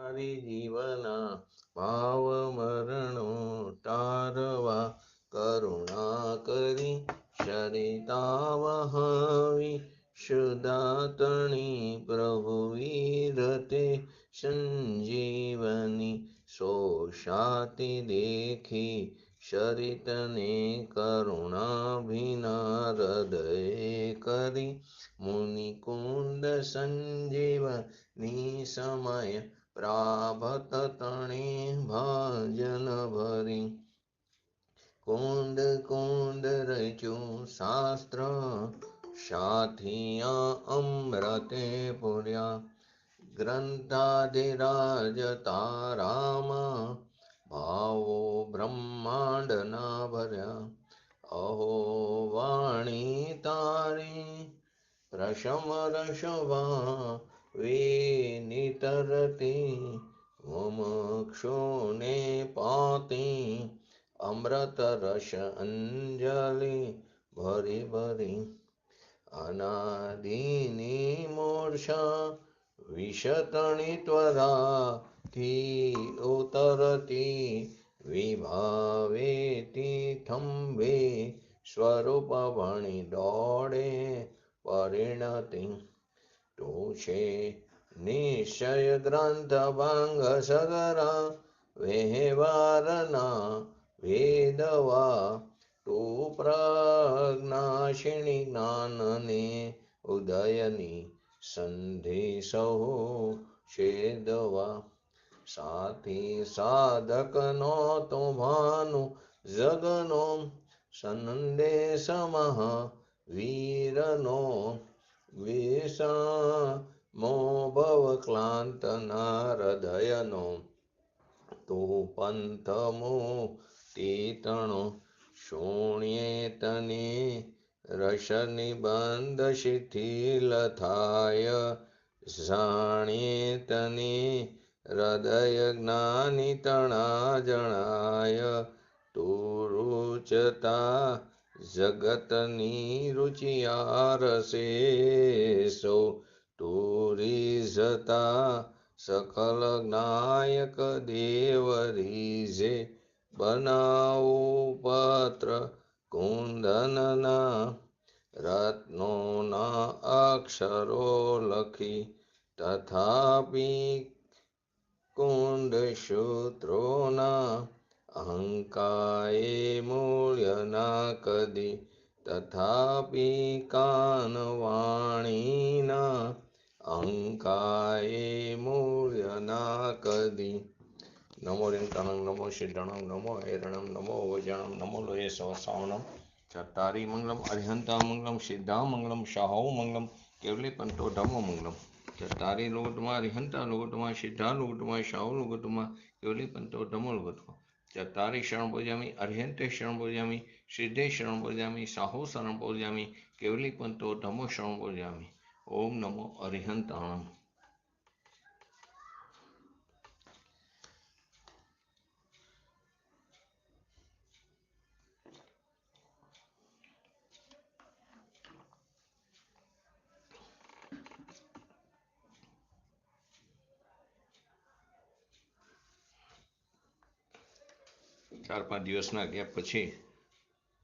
તારી જીવના ભાવ મરણો તારવા કરુણા કરી સરિતા વહાવી શુદાતણી પ્રભુ વીરતે સંજીવની સોશાતી દેખી શરિતને કરુણાભિના હૃદય કરી મુનિકુંદ સંજીવની સમય પ્રાભત તણે ભાજન ભરી કુંદ કુંદ રચ્યું શાસ્ત્ર સાથિયા અમૃતે પુર્યા ગ્રંથાધિરાજ તારામાં ભાવો બ્રહ્માંડના ભર્યા અહો વાણી તારી પ્રશમ રસવા વિનિતરતી મુમુક્ષુને પાતી અમૃત રસ અંજલિ ભરી ભરી અનાદિની મૂર્છા વિષતણી ત્વરાથી ઉતરતી વિભાવેતી થંભે સ્વરૂપ ભણી દોડે પરિણતિ તું છે નિશ્ચય ગ્રંથ ભંગ સગરા વ્યવહારના વેદવા તું પ્રજ્ઞાશિણી જ્ઞાનને ઉદયની સંધિ સૌ છેદવા સાથી સાધકનો તો ભાનુ જગનો સંદેશ મહાવીરનો વિષમો ભવ ક્લાંતના હૃદયનો તું પંથમો તીતણો શૂન્યેતને રસ નિબંધ શિથિલ થાય જાણ્યેતને હૃદય જ્ઞાની તણા જણાય તું રૂચતા જગતની રુચિયાર શેષો તું રીઝતા સકલ જ્ઞાયક દેવ રીઝે બનાવો પત્ર કુંદનના રત્નોના અક્ષરો લખી તથાપી કુંડ સૂત્રોના અહંકાએ મૂલ્ય ના કદી તથાપી કાનવાણીના અહંકાએ મૂલ્ય ના કદી નમો રિંકણં નમો સિદ્ધણં નમો ઐરણં નમો વજણં નમો લોહે સવસાવણં ચત્તારી મંગલમ અરિહંતા મંગલમ સિદ્ધા મંગલમ શાહો મંગલમ કેવલી પંતો ધમો મંગલમ ચત્તારી લોગટમાં અરિહંતા લોગટમાં સિદ્ધા લોગટમાં શાહો લોગટમાં કેવલી પંતો ધમો લોગટમાં ચત્તારી શરણ પૂજામી અરિહંતે શરણ પૂજામી સિદ્ધે શરણ પૂજામી સાહો શરણ પૂજામી કેવલી પંતો ધમો શરણ પૂજામી ઓમ નમો અરિહંતાણમ. ચાર પાંચ દિવસના ગેપ પછી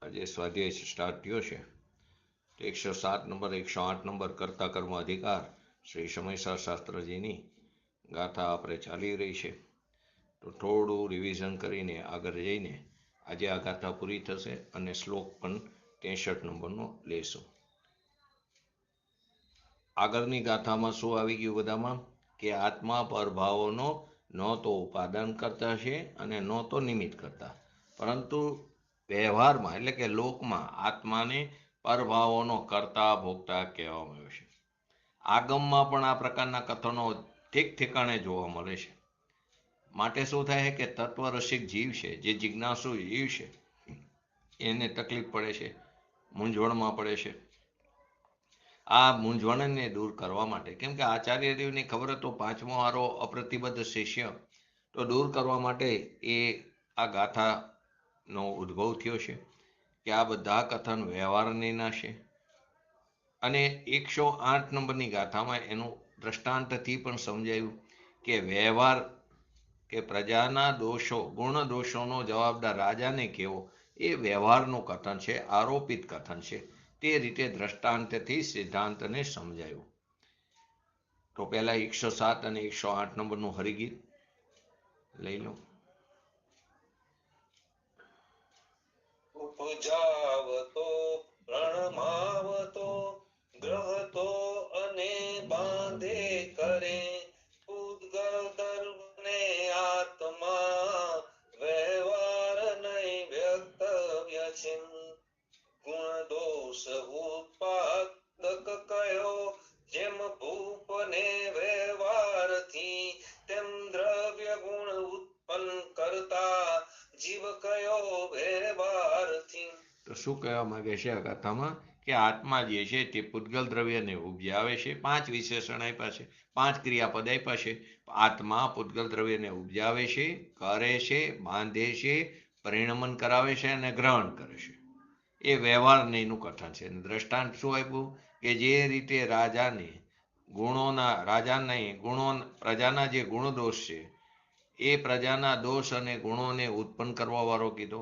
આજે સ્વાધ્યાય સ્ટાર્ટ થયો છે. 107 નંબર 108 નંબર કરતા કર્મ અધિકાર શ્રી સમયસર શાસ્ત્રજીની ગાથા આપણે ચાલી રહી છે. તો થોડું રિવિઝન કરીને આગળ જઈને આજે આ ગાથા પૂરી થશે અને શ્લોક પણ 63 નંબરનો લેશું. આગળની ગાથામાં શું આવી ગયું બધામાં કે આત્મા પરભાવોનો ન તો ઉપાદાન કરતા છે અને ન તો નિમિત્ત કરતા, પરંતુ વ્યવહારમાં એટલે કે લોકમાં આત્માને પરભાવોનો કરતા ભોગતા કહેવામાં આવ્યો છે. આગમમાં પણ આ પ્રકારના કથનો ઠીક ઠેકાણે જોવા મળે છે. માટે શું થાય કે તત્વરસિક જીવ છે, જે જિજ્ઞાસુ જીવ છે, એને તકલીફ પડે છે, મૂંઝવણમાં પડે છે. આ મૂંઝવણને દૂર કરવા માટે, કેમ કે આચાર્યદેવની ખબર હતો પાંચમો હારો અપ્રતિબદ્ધ શિષ્ય, તો દૂર કરવા માટે એ આ ગાથાનો ઉદ્ભવ થયો છે કે આ બધા કથન વ્યવહારની છે. અને 108 નંબરની ગાથામાં એનું દ્રષ્ટાંતથી પણ સમજાયું કે વ્યવહાર કે પ્રજાના દોષો ગુણ દોષોનો જવાબદાર રાજાને કેવો એ વ્યવહારનું કથન છે, આરોપિત કથન છે. તે રીતે દ્રષ્ટાંતથી સિદ્ધાંતને સમજાયું. તો પહેલા 107 અને 108 નંબરનું હરિગીત લઈ લો. ઉપજાવતો પ્રણમાવતો ગ્રહતો અને બાંધે કરે ઉદ્ગલ ધર્મને આત્મા વ્યવહાર નહીં વ્યક્તવ્ય છે. ગુણ દોષ ઉત્પાદક કયો જેમ ભૂપને વ્યવહારથી તેમ દ્રવ્ય ગુણ ઉત્પન્ન કરતા જીવ કયો વ્યવહારથી. તો શું કહેવા માંગે છે આ કથામાં કે આત્મા જે છે તે પૂતગલ દ્રવ્યને ઉપજાવે છે. 5 વિશેષણ આપ્યા છે, 5 ક્રિયાપદ આપ્યા છે. આત્મા પૂતગલ દ્રવ્યને ઉપજાવે છે, કરે છે, બાંધે છે, પરિણમન કરાવે છે અને ગ્રહણ કરે છે. એ વ્યવહાર નહીંનું કથન છે. દ્રષ્ટાંત શું આપ્યું કે જે રીતે પ્રજાના જે ગુણ દોષ છે એ પ્રજાના દોષ અને ગુણોને ઉત્પન્ન કરવા વાળો કીધો,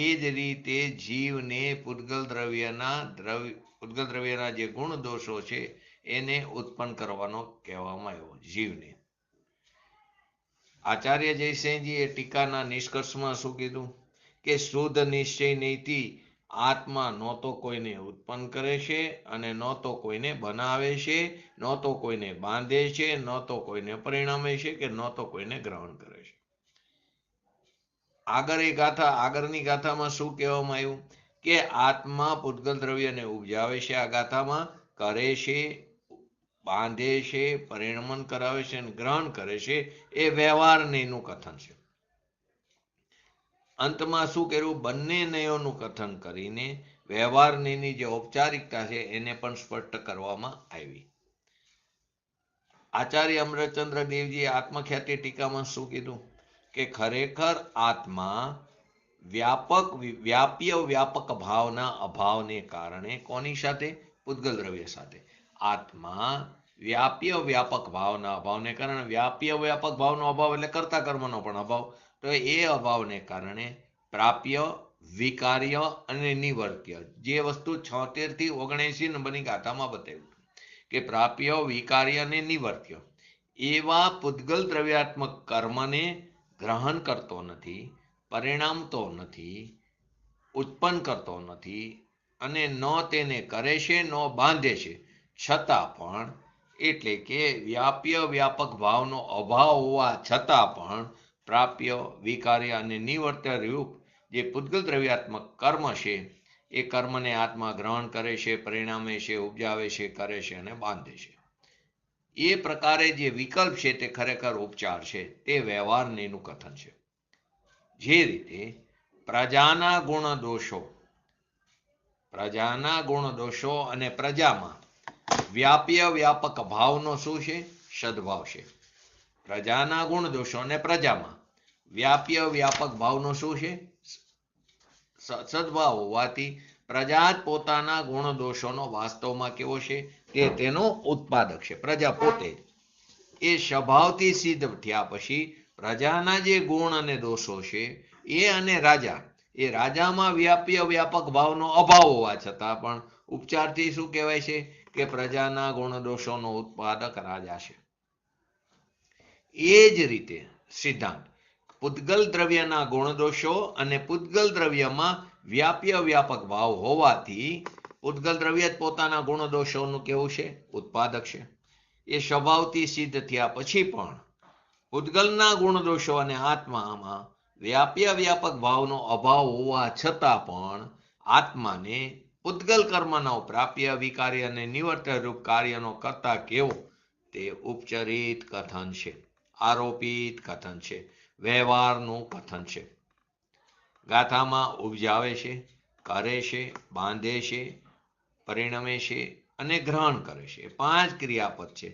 એ જ રીતે જીવને પૂતગલ દ્રવ્યના જે ગુણ દોષો છે એને ઉત્પન્ન કરવાનો કહેવામાં આવ્યો જીવને. આચાર્ય જયસિંહજી એ ટીકાના નિષ્કર્ષમાં શું કીધું કે શુદ્ધ નિશ્ચય નીતિ આત્મા ન તો કોઈને ઉત્પન્ન કરે છે અને ન તો કોઈને બનાવે છે, ન તો કોઈને બાંધે છે, ન તો કોઈને પરિણમે છે કે ન તો કોઈને ગ્રહણ કરે છે. આગળની ગાથામાં શું કહેવામાં આવ્યું કે આત્મા પૂતગલ દ્રવ્યને ઉપજાવે છે, આ ગાથામાં કરે છે, બાંધે છે, પરિણમન કરાવે છે અને ગ્રહણ કરે છે. એ વ્યવહાર નહીંનું કથન છે. અંતમાં શું કર્યું, બંને નયોનું કથન કરીને વ્યવહાર નહીંની જે ઔપચારિકતા છે એને પણ સ્પષ્ટ કરવામાં આવી. આચાર્ય અમરચંદ્ર દેવજીએ આત્મખ્યાતિ ટીકામાં શું કીધું કે ખરેખર આત્મા વ્યાપક ભાવના અભાવને કારણે કોની સાથે, પૂતગલ દ્રવ્ય સાથે. આત્મા વ્યાપક ભાવના અભાવને કારણે, વ્યાપક ભાવનો અભાવ એટલે કર્તા કર્મનો પણ અભાવ, તો એ અભાવને કારણે પ્રાપ્ય, વિકાર્ય અને નિવર્ત્ય, જે વસ્તુ 76 થી 79 નંબરની ગાથામાં બતાવ્યું કે પ્રાપ્ય, વિકાર્ય અને નિવર્ત્ય એવા પૂતગલ દ્રવ્યાત્મક કર્મને ગ્રહણ કરતો નથી, પરિણામતો નથી, ઉત્પન્ન કરતો નથી અને ન તેને કરે છે ન બાંધે છે, છતાં પણ, એટલે કે વ્યાપક ભાવનો અભાવ હોવા છતાં પણ પ્રાપ્ય, વિકાર્ય અને નિવર્ત્ય રૂપ જે પૂતગલ દ્રવ્યાત્મક કર્મ છે એ કર્મને આત્મા ગ્રહણ કરે છે, પરિણામે છે, ઉપજાવે છે, કરે છે અને બાંધે છે. એ પ્રકારે જે વિકલ્પ છે તે ખરેખર ઉપચાર છે, તે વ્યવહાર નહીંનું કથન છે. જે રીતે પ્રજાના ગુણ દોષો અને પ્રજામાં વ્યાપક ભાવનો શું છે, સદભાવ છે. પ્રજાના ગુણ દોષો અને પ્રજામાં વ્યાપક ભાવનો શું છે, સદભાવ હોવાથી પ્રજા જ પોતાના ગુણ દોષોનો વાસ્તવમાં કેવો છે કે તેનો ઉત્પાદક છે. પ્રજા પોતે એ સ્વભાવથી સિદ્ધ થયા પછી પ્રજાના જે ગુણ અને દોષો છે અને રાજામાં વ્યાપક ભાવનો અભાવ હોવા છતાં પણ ઉપચારથી શું કહેવાય છે કે પ્રજાના ગુણ દોષોનો ઉત્પાદક રાજા છે. એ જ રીતે સિદ્ધાંત પૂતગલ દ્રવ્યના ગુણ દોષો અને પૂતગલ દ્રવ્યમાં વ્યાપક ભાવ હોવાથી પૂતગલ દ્રવ્ય જ પોતાના ગુણ દોષોનું કેવું છે, ઉત્પાદક છે. એ સ્વભાવથી સિદ્ધ થયા પછી પણ પૂતગલના ગુણ દોષો અને આત્મામાં વ્યાપક ભાવનો અભાવ હોવા છતાં પણ આત્માને પૂતગલ કર્મનો પ્રાપ્ય, વિકાર્ય અને નિવર્ત્ય રૂપ કાર્યનો કરતા કેવો તે ઉપચરિત કથન છે, આરોપિત કથન છે, વ્યવહારનું કથન છે. ગાથામાં ઉપજાવે છે, કરે છે, બાંધે છે, પરિણમે છે અને ગ્રહણ કરે છે. 5 ક્રિયાપદ છે,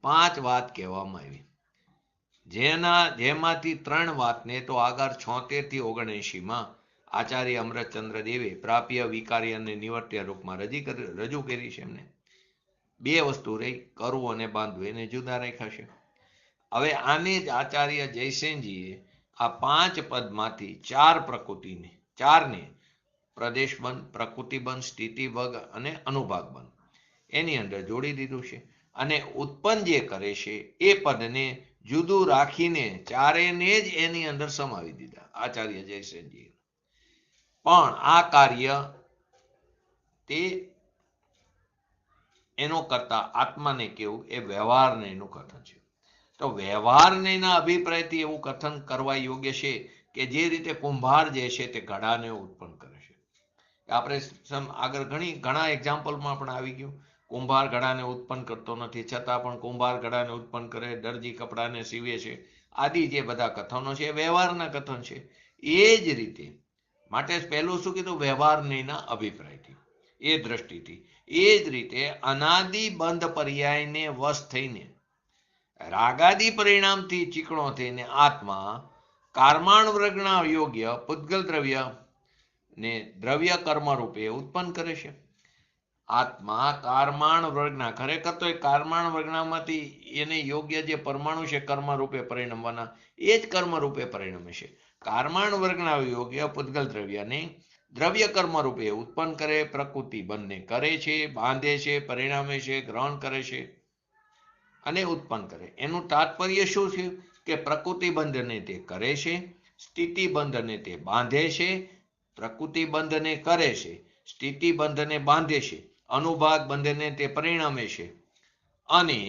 5 વાત કહેવામાં આવી. જેમાંથી 3 વાતને તો આગળ 76 થી 79 આચાર્ય અમરચંદ્ર દેવે પ્રાપ્ય, વિકાર્ય અને નિવર્ત્ય રૂપમાં રજૂ કરી છે. એમને 2 વસ્તુ રહી, કરવું અને બાંધવું, એને જુદા રાખ્યા છે. હવે આને જ આચાર્ય જયસેનજીએ આ 5 પદમાંથી 4 પ્રકૃતિને 4ને પ્રદેશ બંધ, પ્રકૃતિ બંધ, સ્થિતિ ભગ અને અનુભાગ બંધ એની અંદર જોડી દીધું છે. અને ઉત્પન્ન જે કરે છે એ પદને જુદું રાખીને ચારેને જ એની અંદર સમાવી દીધા આચાર્ય જયસેનજી. પણ આ કાર્ય તે એનો કરતા આત્માને કેવું એ વ્યવહારને એનું કથન છે. તો વ્યવહારનેના અભિપ્રાયથી એવું કથન કરવા યોગ્ય છે કે જે રીતે કુંભાર જે છે તે ઘડાને ઉત્પન્ન કરે છે. આપણે આગળ ઘણા એક્ઝામ્પલમાં પણ આવી ગયું. કુંભાર ઘડાને ઉત્પન્ન કરતો નથી, છતાં પણ કુંભાર ઘડાને ઉત્પન્ન કરે, દરજી કપડાને સીવે છે, આદિ જે બધા કથનો છે એ વ્યવહારના કથન છે. એ જ રીતે માટે પહેલું શું કીધું? વ્યવહારનેના અભિપ્રાયથી, એ દ્રષ્ટિથી. એ જ રીતે અનાદિ બંધ પર્યાયને વશ થઈને રાગાદિ પરિણામથી ચીકણો થઈને આત્મા કારમાણ વર્ગના યોગ્ય પૂતગલ દ્રવ્ય ને દ્રવ્ય કર્મ રૂપે ઉત્પન્ન કરે છે. આત્મા કારમાણ વર્ગના, ખરેખર તો એ કારમાણ વર્ગનામાંથી એને યોગ્ય જે પરમાણુ છે કર્મ રૂપે પરિણમવાના, એ જ કર્મ રૂપે પરિણમે છે. કારમાણ વર્ગના યોગ્ય પૂતગલ દ્રવ્યને દ્રવ્ય કર્મ રૂપે ઉત્પન્ન કરે, પ્રકૃતિ બંને કરે છે, બાંધે છે, પરિણામે છે, ગ્રહણ કરે છે અને ઉત્પન્ન કરે. એનું તાત્પર્ય શું છે કે પ્રકૃતિ બંધને તે કરે છે, સ્થિતિ બંધને તે બાંધે છે, પ્રકૃતિ બંધને કરે છે, સ્થિતિ બંધને બાંધે છે, અનુભાગ બંધને તે પરિણામે છે અને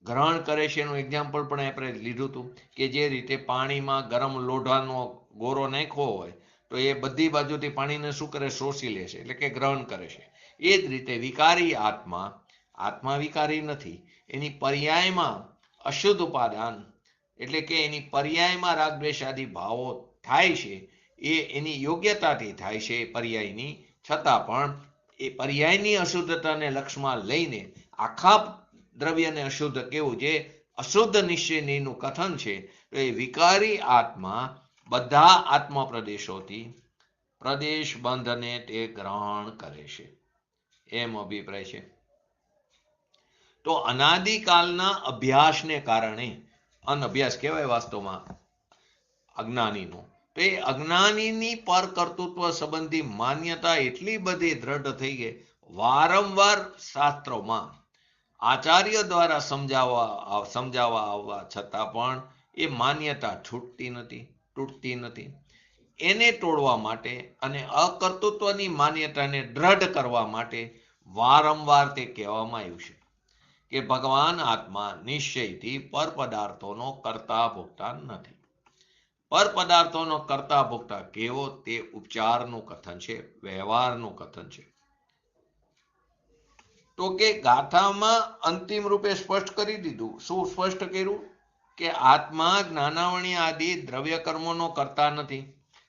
ગ્રહણ કરે છે. એનું એક્ઝામ્પલ પણ આપણે લીધું હતું કે જે રીતે પાણીમાં ગરમ લોઢાનો ગોરો નાખ્યો હોય તો એ બધી બાજુથી પાણીને શું કરે? શોષી લે છે, એટલે કે ગ્રહણ કરે છે. એ જ રીતે વિકારી આત્મા વિકારી નથી. એની પર્યાયમાં અશુદ્ધ ઉપાદાન એટલે કે એની પર્યાયમાં રાગદ્વેષ આદિ ભાવો થાય છે, એ એની યોગ્યતાથી થાય છે પર્યાયની, છતાં પણ એ પર્યાયની અશુદ્ધતાને લક્ષમાં લઈને આખા દ્રવ્યને અશુદ્ધ કેવું જે અશુદ્ધ નિશ્ચયનું કથન છે. તો એ વિકારી આત્મા બધા આત્મ પ્રદેશોથી પ્રદેશ બંધને તે ગ્રહણ કરે છે એમ અભિપ્રાય છે. તો અનાદિકાલના અભ્યાસને કારણે, અનઅભ્યાસ કહેવાય વાસ્તવમાં અજ્ઞાનીનો, તો એ અજ્ઞાનીની પર કર્તૃત્વ સંબંધી માન્યતા એટલી બધી દ્રઢ થઈ ગઈ, વારંવાર શાસ્ત્રોમાં આચાર્ય દ્વારા સમજાવવા આવવા છતાં પણ એ માન્યતા તૂટતી નથી. એને તોડવા માટે અને અકર્તૃત્વની માન્યતાને દ્રઢ કરવા માટે વારંવાર તે કહેવામાં આવ્યું છે કે ભગવાન આત્મા નિશ્ચયથી પર પદાર્થોનો કરતા ભોગતા નથી. પર પદાર્થોનો કરતા ભોગતા કેવો? તે ઉપચારનું કથન છે, વ્યવહારનું કથન છે. તો કે ગાથામાં અંતિમ રૂપે સ્પષ્ટ કરી દીધું. શું સ્પષ્ટ કર્યું? કે આત્મા જ્ઞાનાવણી આદિ દ્રવ્ય કર્મોનો કરતા નથી,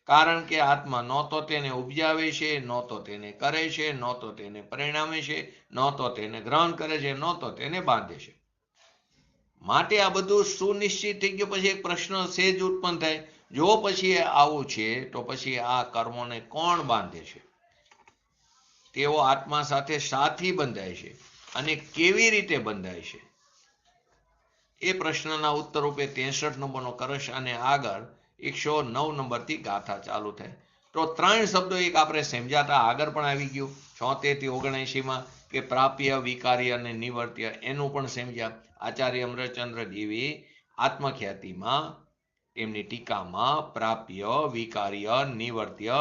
કારણ કે આત્મા ન તો તેને ઉપજાવે છે, ન તો તેને કરે છે, ન તો તેને પરિણામે છે, ન તો તેને ગ્રહણ કરે છે, ન તો તેને બાંધે છે. માટે આ બધું સુનિશ્ચિત થઈ ગયું. પછી એક પ્રશ્ન સેજ ઉત્પન્ન થાય, જો પછી આવું છે તો પછી આ કર્મોને કોણ બાંધે છે? તેઓ આત્મા સાથે સાથી બંધાય છે અને કેવી રીતે બંધાય છે? એ પ્રશ્નના ઉત્તર રૂપે 63 નંબરનો કરશ અને આગળ 109 નંબરથી ગાથા ચાલુ થાય. તો 3 શબ્દો એક આપણે સમજાતા આગળ પણ આવી ગયું 76 થી 79 કે પ્રાપ્ય, વિકાર્ય અને નિવર્ત્ય, એનું પણ સમજ્યા. આચાર્ય અમરચંદ્ર દેવી આત્મખ્યાતિમાં એમની ટીકામાં પ્રાપ્ય, વિકાર્ય, નિવર્ત્ય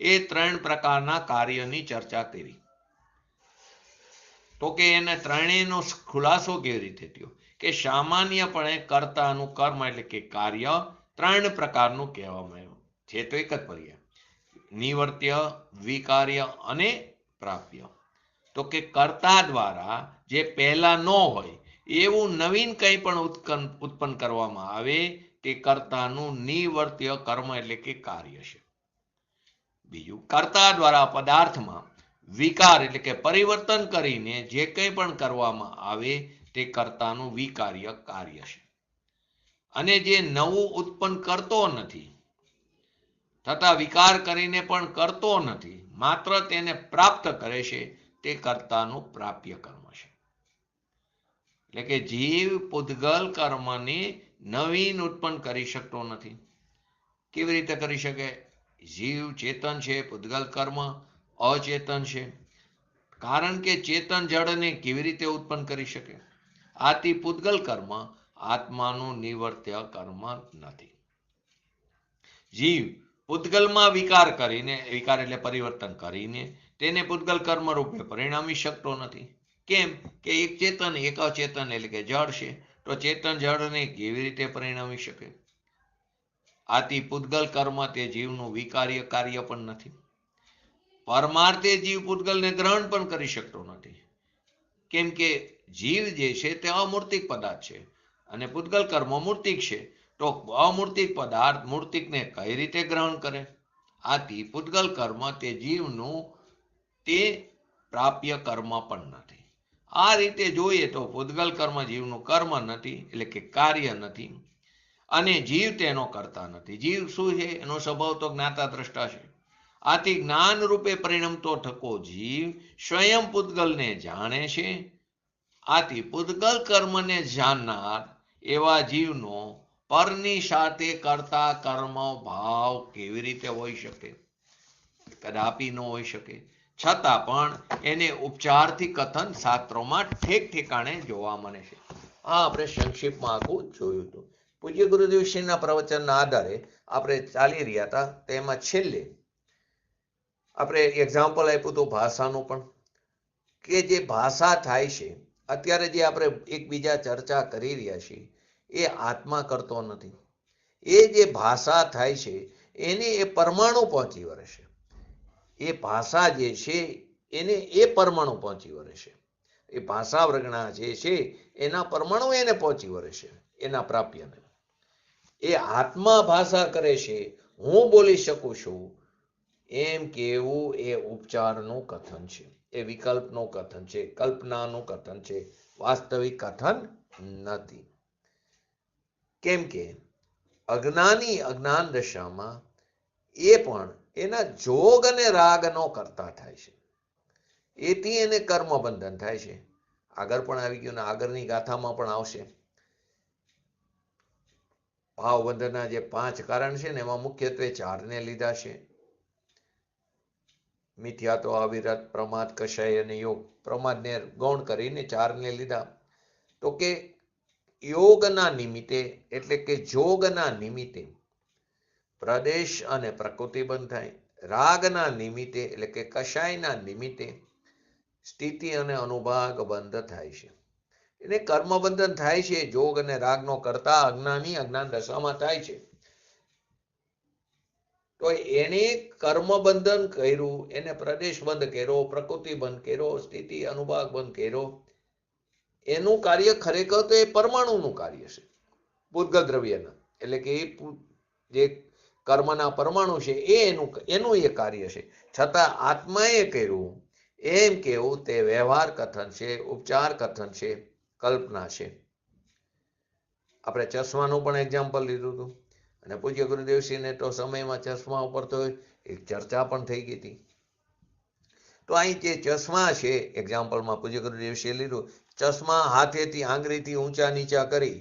એ 3 પ્રકારના કાર્યની ચર્ચા કરી. તો કે એને ત્રણેયનો ખુલાસો કેવી રીતે થયો? કે સામાન્યપણે કર્તાનું કર્મ એટલે કે કાર્ય 3 પ્રકારનું કહેવામાં આવ્યું છે. તો એક જ પર્યાય, નિવર્ત્ય, વિકાર્ય અને પ્રાપ્ય. તો કે કર્તા દ્વારા જે પહેલા ન હોય એવું નવીન કંઈ પણ ઉત્પન્ન કરવામાં આવે તે કર્તાનું નિવર્ત્ય કર્મ એટલે કે કાર્ય છે. બીજું, કર્તા દ્વારા પદાર્થમાં વિકાર એટલે કે પરિવર્તન કરીને જે કંઈ પણ કરવામાં આવે તે કર્તાનું વિકાર્ય કાર્ય છે. અને જે નવું ઉત્પન્ન કરતો નથી તથા વિકાર કરીને પણ કરતો નથી, માત્ર તેને પ્રાપ્ત કરે છે, તે કર્તાનું પ્રાપ્ય કર્મ છે. એટલે કે જીવ પૂતગલ કર્મની નવીન ઉત્પન્ન કરી શકતો નથી. કેવી રીતે કરી શકે? જીવ ચેતન છે, પૂતગલ કર્મ અચેતન છે. કારણ કે ચેતન જળને કેવી રીતે ઉત્પન્ન કરી શકે? આથી પૂતગલ કર્મ આત્માનું નિવર્ત્ય કર્મ નથી. જીવ પૂતગલમાં વિકાર એટલે પરિવર્તન કરીને તેને પૂતગલ કર્મ રૂપે પરિણામી શકતો નથી. કેમ કે એક ચેતન એક અચેતન એટલે કે જળ છે, તો ચેતન જળને કેવી રીતે પરિણામી શકે? આથી પૂતગલ કર્મ તે જીવનું વિકાર્ય કાર્ય પણ નથી. પરમાર્થે જીવ પૂતગલને ગ્રહણ પણ કરી શકતો નથી. કેમ કે જીવ જે છે તે અમૂર્તિક પદાર્થ છે અને પૂતગલ કર્મ મૂર્તિક છે. તો અમૂર્તિક પદાર્થ મૂર્તિકને કઈ રીતે ગ્રહણ કરે? આથી પૂતગલ કર્મ તે જીવનું તે પ્રાપ્ય કર્મ પણ નથી. આ રીતે જોઈએ તો પૂતગલ કર્મ જીવનું કર્મ નથી, એટલે કે કાર્ય નથી, અને જીવ તેનો કરતા નથી. જીવ શું છે? એનો સ્વભાવ તો જ્ઞાતા દ્રષ્ટા છે. આથી જ્ઞાન રૂપે પરિણમતો થકો જીવ સ્વયં પૂતગલને જાણે છે. આથી પૂતગલ કર્મને જાણનાર એવા જીવનો પરની સાથે કરતા કર્મ ભાવ કેવી રીતે હોઈ શકે? કદાપી ન હોઈ શકે. છતાં પણ એને ઉપચારથી કથન શાસ્ત્રોમાં ઠેક ઠેકાણે જોવા મળે છે. આ આપણે સંક્ષિપ્તમાં આખું જોયું હતું. પૂજ્ય ગુરુદેવશ્રીના પ્રવચનના આધારે આપણે ચાલી રહ્યા હતા. તેમાં છેલ્લે આપણે એક્ઝામ્પલ આપ્યું હતું ભાષાનું પણ, કે જે ભાષા થાય છે, અત્યારે જે આપણે એકબીજા ચર્ચા કરી રહ્યા છીએ એ આત્મા કરતો નથી. એ જે ભાષા થાય છે એને એ પરમાણુ પહોંચી વળે છે. એ ભાષા જે છે એને એ પરમાણુ પહોંચી વળે છે. એ ભાષા વર્ગણા જે છે એના પરમાણુ એને પહોંચી વળે છે, એના પ્રાપ્યને. એ આત્મા ભાષા કરે છે, હું બોલી શકું છું એમ કેવું એ ઉપચારનું કથન છે, એ વિકલ્પનું કથન છે, કલ્પનાનું કથન છે, વાસ્તવિક કથન નથી. કેમ કે અજ્ઞાની અજ્ઞાન દશામાં એ પણ એના જોગ અને રાગનો કરતા થાય છે. એથી એને કર્મ બંધન થાય છે. આગળ પણ આવી ગયું ને આગળની ગાથામાં પણ આવશે. ભાવ બંધનના જે 5 કારણ છે ને એમાં મુખ્યત્વે 4ને લીધા છે. મિથ્યાત્વ, અવિરત, પ્રમાદ, કષાય અને યોગ. પ્રમાદને ગૌણ કરીને 4ને લીધા. તો કે યોગના નિમિત્તે એટલે કે જોગના નિમિત્તે પ્રદેશ અને પ્રકૃતિ બંધ થાય. રાગના નિમિત્તે એટલે કે કષાયના નિમિત્તે સ્થિતિ અને અનુભાગ બંધ થાય છે. એને કર્મબંધન થાય છે. જોગ અને રાગનો કરતા અજ્ઞાની અજ્ઞાન દશામાં થાય છે. તો એને કર્મબંધન કર્યું, એને પ્રદેશ બંધ કર્યો, પ્રકૃતિ બંધ કર્યો, સ્થિતિ અનુભાગ બંધ કર્યો. એનું કાર્ય ખરેખર તો એ પરમાણુનું કાર્ય છે, પૂતગલ દ્રવ્યના. એટલે કે એ જે કર્મના પરમાણુ છે એનું એ કાર્ય છે. છતાં આત્માએ કર્યું એમ કેવું તે વ્યવહાર કથન છે, ઉપચાર કથન છે, કલ્પના છે. આપણે ચશ્માનું પણ એક્ઝામ્પલ લીધું હતું અને પૂજ્ય ગુરુદેવશ્રીને તો સમયમાં ચશ્મા ઉપર તો એક ચર્ચા પણ થઈ ગઈ હતી. તો અહીં જે ચશ્મા છે એક્ઝામ્પલમાં પૂજ્ય ગુરુદેવશ્રીએ લીધું, ચશ્મા હાથેથી આંગળીથી ઊંચા નીચા કરી,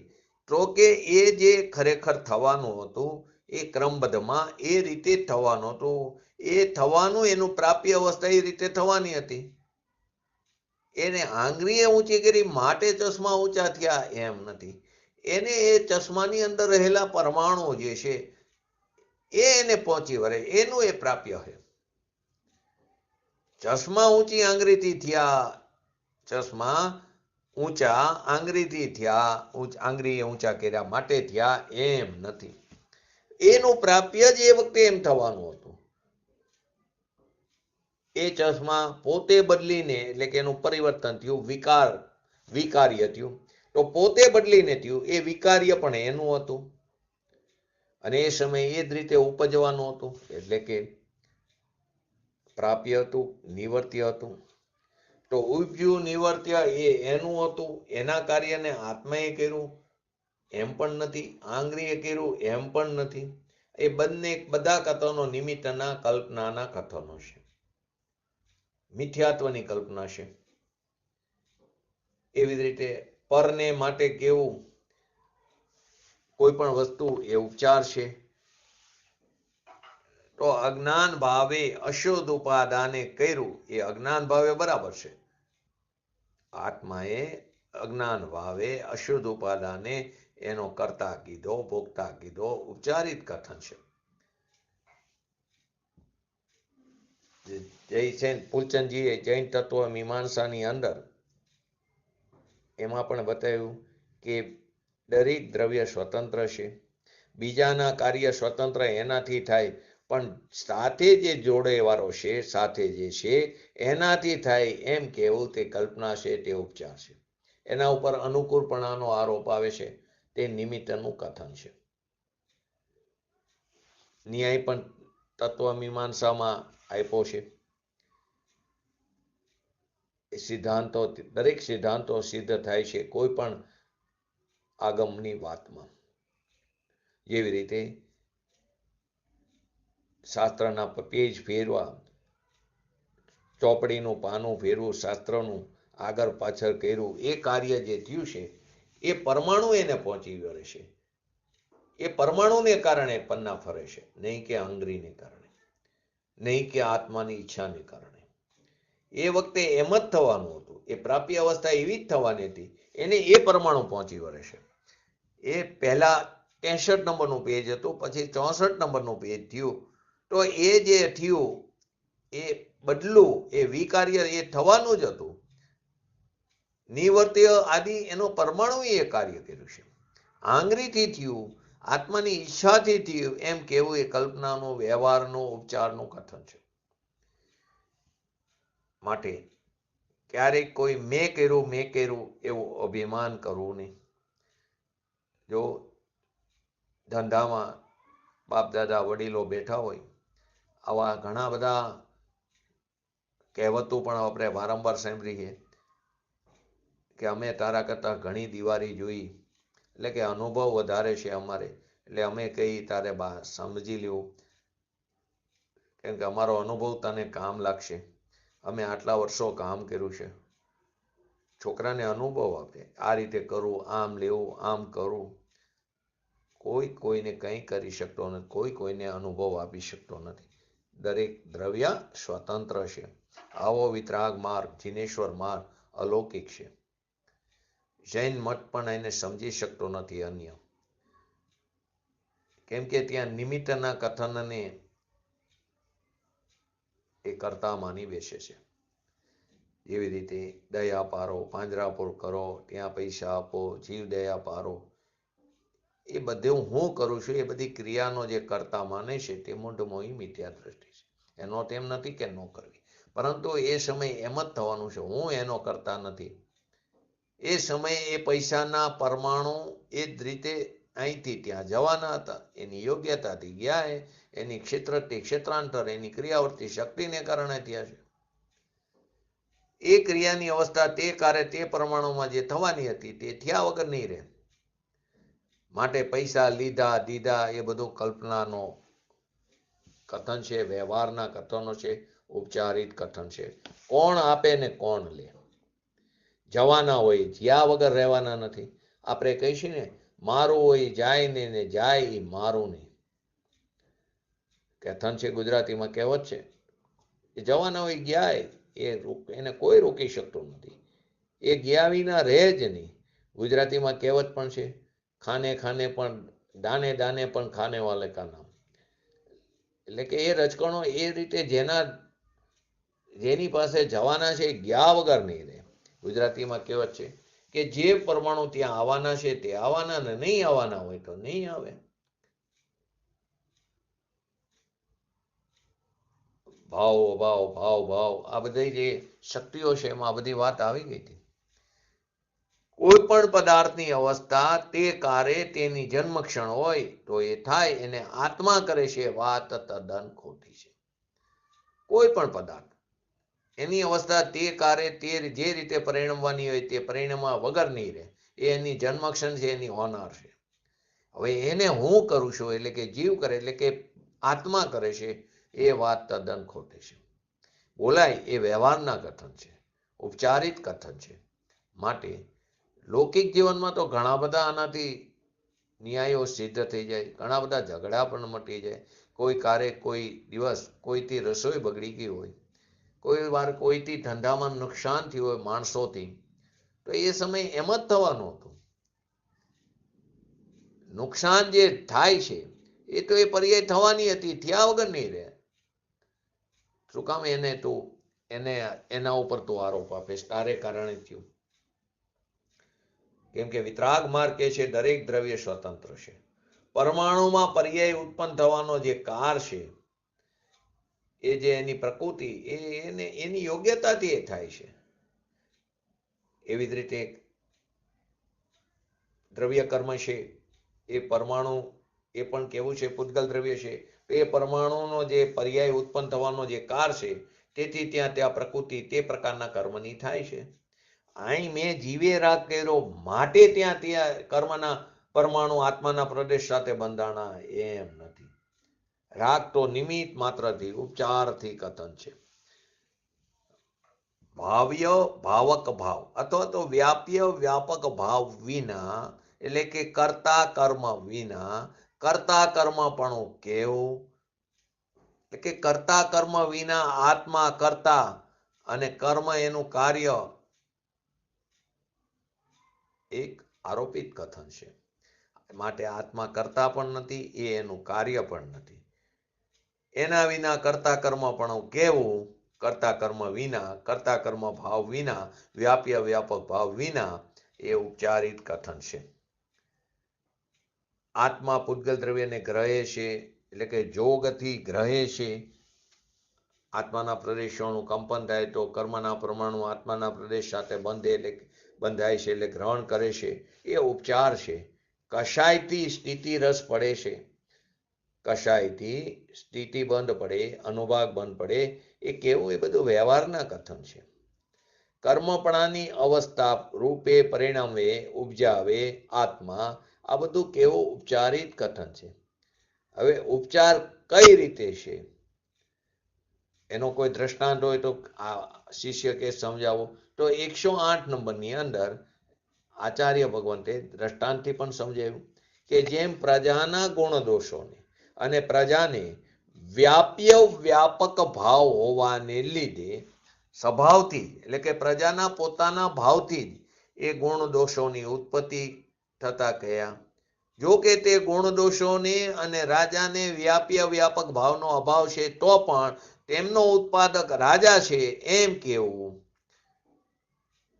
તો કે એ જે ખરેખર થવાનું હતું એ ક્રમબદ્ધમાં એ રીતે થવાનું હતું. એ થવાનું એનું પ્રાપ્ય અવસ્થા એ રીતે થવાની હતી. એને આંગળીએ ઊંચી કરી માટે ચશ્મા ઊંચા થયા એમ નથી. એને એ ચશ્માની અંદર રહેલા પરમાણુ જે છે એને પહોંચી વળે, એનું એ પ્રાપ્ય છે. ચશ્મા ઊંચી આંગળીથી થયા, ચશ્મા ઊંચા આંગળીથી થયા, આંગળીએ ઊંચા કર્યા માટે થયા એમ નથી. એનું પ્રાપ્ય જ એ વખતે એમ થવાનું હતું. એ ચશ્મા પોતે બદલીને એટલે કે એનું પરિવર્તન થયું, વિકાર્ય થયું. તો પોતે બદલીને થયું એ વિકાર્ય પણ એનું હતું અને એ સમયે એ જ રીતે ઉપજવાનું હતું. એટલે કે પ્રાપ્ય હતું, નિવર્ત્ય હતું. તો ઉપજ્યું નિવર્ત્ય એ એનું હતું. એના કાર્યને આત્માએ કર્યું એમ પણ નથી, આંગળીએ કર્યું એમ પણ નથી. એ બધા કથનો નિમિત્તના કલ્પનાના કથનો છે, મિથ્યાત્વની કલ્પના છે. એવી જ રીતે પરને માટે કેવું કોઈ પણ વસ્તુ એ ઉપચાર છે. તો અજ્ઞાન ભાવે અશુદ્ધ ઉપાદાને કર્યું એ અજ્ઞાન ભાવે બરાબર છે. આત્માએ અજ્ઞાન ભાવે અશુદ્ધ ઉપાદાને એનો કર્તા કીધો, ભોગતા કીધો, ઉપચારિત કથન છે. ફૂલચંદજીએ જૈન તત્વ મીમાંસાની અંદર એમાં પણ બતાવ્યું કે દરેક દ્રવ્ય સ્વતંત્ર છે, બીજાના કાર્ય સ્વતંત્ર એનાથી થાય, પણ સાથે જે જોડેવાળો છે, સાથે જે છે એનાથી થાય એમ કેવું તે કલ્પના છે, તે ઉપચાર છે. એના ઉપર અનુકૂળપણાનો આરોપ આવે છે, તે નિમિત્તનું કથન છે. ન્યાય પણ તત્વમીમાંસામાં આપ્યો છે. સિદ્ધાંતો, દરેક સિદ્ધાંતો સિદ્ધ થાય છે કોઈ પણ આગમની વાતમાં. જેવી રીતે શાસ્ત્રના પેજ ફેરવા, ચોપડીનું પાનું ફેરવું, શાસ્ત્રનું આગળ પાછળ કર્યું, એ કાર્ય જે થયું છે એ પરમાણુ એને પહોંચી વળે છે. એ પરમાણુને કારણે પન્ના ફરે છે, નહીં કે આંગળીને કારણે, નહીં કે આત્માની ઈચ્છાને કારણે. એ વખતે એમ જ થવાનું હતું, એ પ્રાપ્ય અવસ્થા એવી જ થવાની હતી, એને એ પરમાણુ પહોંચી વળે છે. એ પહેલા 63 નંબરનું પેજ હતું, પછી 64 નંબરનું પેજ થયું. તો એ જે થયું એ બદલું, એ વિકાર્ય એ થવાનું જ હતું. નિવર્ત્ય આદિ એનો પરમાણુ એ કાર્ય કર્યું છે. આંગળીથી થયું, આત્માની ઈચ્છાથી થયું એમ કેવું એ કલ્પનાનું, વ્યવહારનું, ઉપચારનું કથન છે. માટે ક્યારેક કોઈ મેં કર્યું એવું અભિમાન કરવું નહીં. જો ધંધામાં બાપ દાદા વડીલો બેઠા હોય, આવા ઘણા બધા કહેવતો પણ આપણે વારંવાર સાંભળીએ કે અમે તારા કરતાં ઘણી દિવાળી જોઈ, એટલે કે અનુભવ વધારે છે અમારે, એટલે અમે કઈ તારે સમજી લેવું, કેમ કે અમારો અનુભવ તને કામ લાગશે, અમે આટલા વર્ષો કામ કર્યું છે. છોકરાને અનુભવ આપે, આ રીતે કરવું, આમ લેવું, આમ કરવું. કોઈ કોઈને કંઈ કરી શકતો નથી, કોઈ કોઈને અનુભવ આપી શકતો નથી. દરેક દ્રવ્ય સ્વતંત્ર છે. આવો વિતરાગ માર્ગ, જીનેશ્વર માર્ગ અલૌકિક છે. જૈન મઠ પણ એને સમજી શકતો નથી અન્ય, કેમ કે ત્યાં નિમિત્તના કથનને એ કરતા માની બેસે છે. જેવી રીતે દયા પારો, પાંજરાપોળ કરો, ત્યાં પૈસા આપો, જીવ દયા પારો, એ બધું હું કરું છું, એ બધી ક્રિયાનો જે કરતા માને છે તે મૂઢ મોહી મિથ્યા દ્રષ્ટિ છે. એનો તેમ નથી કે ન કરવી, પરંતુ એ સમય એમ જ થવાનું છે, હું એનો કરતા નથી. એ સમયે એ પૈસાના પરમાણુ એ જ રીતે અહીંથી ત્યાં જવાના હતા, એની યોગ્યતાથી ગયા, એની ક્ષેત્રથી ક્ષેત્રાંતર, એની ક્રિયાવર્તી શક્તિને કારણે થયા છે. એ ક્રિયાની અવસ્થા તે કાર્ય તે પરમાણુમાં જે થવાની હતી તે થયા વગર નહીં રહે. માટે પૈસા લીધા દીધા એ બધું કલ્પનાનો કથન છે, વ્યવહારના કથનો છે, ઉપચારિત કથન છે. કોણ આપે ને કોણ લે. જવાના હોય, જ્યાં વગર રહેવાના નથી. આપણે કહીશું ને, મારું હોય જાય ને જાય એ મારું નહીં. કથન છે, ગુજરાતીમાં કહેવત છે, એ જવાના હોય ગયા, એને કોઈ રોકી શકતું નથી. એ ગયા વિના રહે જ નહીં. ગુજરાતીમાં કહેવત પણ છે, ખાને ખાને પણ દાને દાને પણ ખાને વાલે કા નામ. એટલે કે એ રજકણો એ રીતે જેની પાસે જવાના છે ગયા વગર નહીં રહે. ગુજરાતીમાં કહેવત છે કે જે પરમાણુ ત્યાં આવવાના છે તે આવવાના, ને નહીં આવવાના હોય તો નહીં આવે. ભાવ અભાવ, ભાવ ભાવ, આ બધી જે શક્તિઓ છે એમાં બધી વાત આવી ગઈ હતી. કોઈ પણ પદાર્થની અવસ્થા તે કારે તેની જન્મ ક્ષણ હોય તો એ થાય, એને આત્મા કરે છે, વાત તદ્દન ખોટી છે. કોઈ પણ પદાર્થ એની અવસ્થા તે કારે તે જે રીતે પરિણમવાની હોય તે પરિણમવા વગર નહીં રહે. એ એની જન્મક્ષણ છે, એની હોનાર છે. હવે એને હું કરું છું, એટલે કે જીવ કરે, એટલે કે આત્મા કરે છે, એ વાત તદ્દન ખોટી છે. બોલાય એ વ્યવહારના કથન છે, ઉપચારિત કથન છે. માટે લૌકિક જીવનમાં તો ઘણા બધા આનાથી ન્યાયો સિદ્ધ થઈ જાય, ઘણા બધા ઝઘડા પણ મટી જાય. કોઈ ક્યારેક કોઈ દિવસ કોઈથી રસોઈ બગડી ગઈ હોય, કોઈ વાર કોઈથી ધંધામાં નુકસાન થયું હોય માણસોથી, તો એ સમય એમ જ થવાનું હતું. નુકસાન જે થાય છે એ તો એ પર્યાય થવાની હતી, થયા વગર નહીં રહે. શું કામ એને એના ઉપર તું આરોપ આપીશ, તારે કારણે થયું? કેમ કે વિતરાગ માર્ગ કે છે દરેક દ્રવ્ય સ્વતંત્ર છે. પરમાણુમાં પર્યાય ઉત્પન્ન થવાનો જે કાર છે, એ જે એની પ્રકૃતિ એની યોગ્યતાથી એ થાય છે. એવી જ રીતે દ્રવ્ય કર્મ છે એ પરમાણુ, એ પણ કેવું છે પૂતગલ દ્રવ્ય છે. તો એ પરમાણુનો જે પર્યાય ઉત્પન્ન થવાનો જે કાર છે, તેથી ત્યાં પ્રકૃતિ તે પ્રકારના કર્મની થાય છે. અહીં મેં જીવે રાગ કર્યો માટે ત્યાં કર્મના પરમાણુ આત્માના પ્રદેશ સાથે બંધાણા, એમ નથી. રાગ તો નિમિત્ત માત્રથી, ઉપચારથી કથન છે. ભાવ્ય ભાવક ભાવ અથવા તો વ્યાપ્ય વ્યાપક ભાવ વિના, એટલે કે કર્તા કર્મ વિના કર્તા કર્મપણું કેવું? એટલે કે કર્તા કર્મ વિના આત્મા કર્તા અને કર્મ એનું કાર્ય, એક આરોપિત કથન છે. માટે આત્મા કરતા પણ નથી, એ એનું કાર્ય પણ નથી. એના વિના કર્તા કર્મપણું કેવું? કર્તા કર્મ વિના, કર્તા કર્મ ભાવ વિના, વ્યાપ્ય વ્યાપક ભાવ વિના, એ ઉપચારિત કથન છે. આત્મા પૂતગલ દ્રવ્યને ગ્રહે છે, એટલે કે જોગથી ગ્રહે છે. આત્માના પ્રદેશોનું કંપન થાય તો કર્મના પરમાણુ આત્માના પ્રદેશ સાથે બંધાય છે, એટલે ગ્રહણ કરે છે. એ ઉપચાર છે. કશાયથી સ્થિતિ રસ પડે છે, કશાયથી સ્થિતિ બંધ પડે, અનુભાગ બંધ પડે, એ કેવું? એ બધું વ્યવહારના કથન છે. કર્મપણાની અવસ્થા રૂપે પરિણામે ઉપજાવે આત્મા, આ બધું કેવું? ઉપચારિત કથન છે. હવે ઉપચાર કઈ રીતે છે એનો કોઈ દ્રષ્ટાંત હોય તો આ શિષ્ય કે સમજાવો. તો 108 નંબરની અંદર આચાર્ય ભગવંતે દ્રષ્ટાંતથી પણ સમજાવ્યું કે જેમ પ્રજાના ગુણ દોષોને અને પ્રજાને વ્યાપ્ય વ્યાપક ભાવ હોવાને લીધે સ્વભાવથી, એટલે કે પ્રજાના પોતાના ભાવથી જ એ ગુણ દોષોની ઉત્પત્તિ થતા કયા. જો કે તે ગુણ દોષોને અને રાજાને વ્યાપ્ય વ્યાપક ભાવનો અભાવ છે, તો પણ તેમનો ઉત્પાદક રાજા છે, એમ કેવું?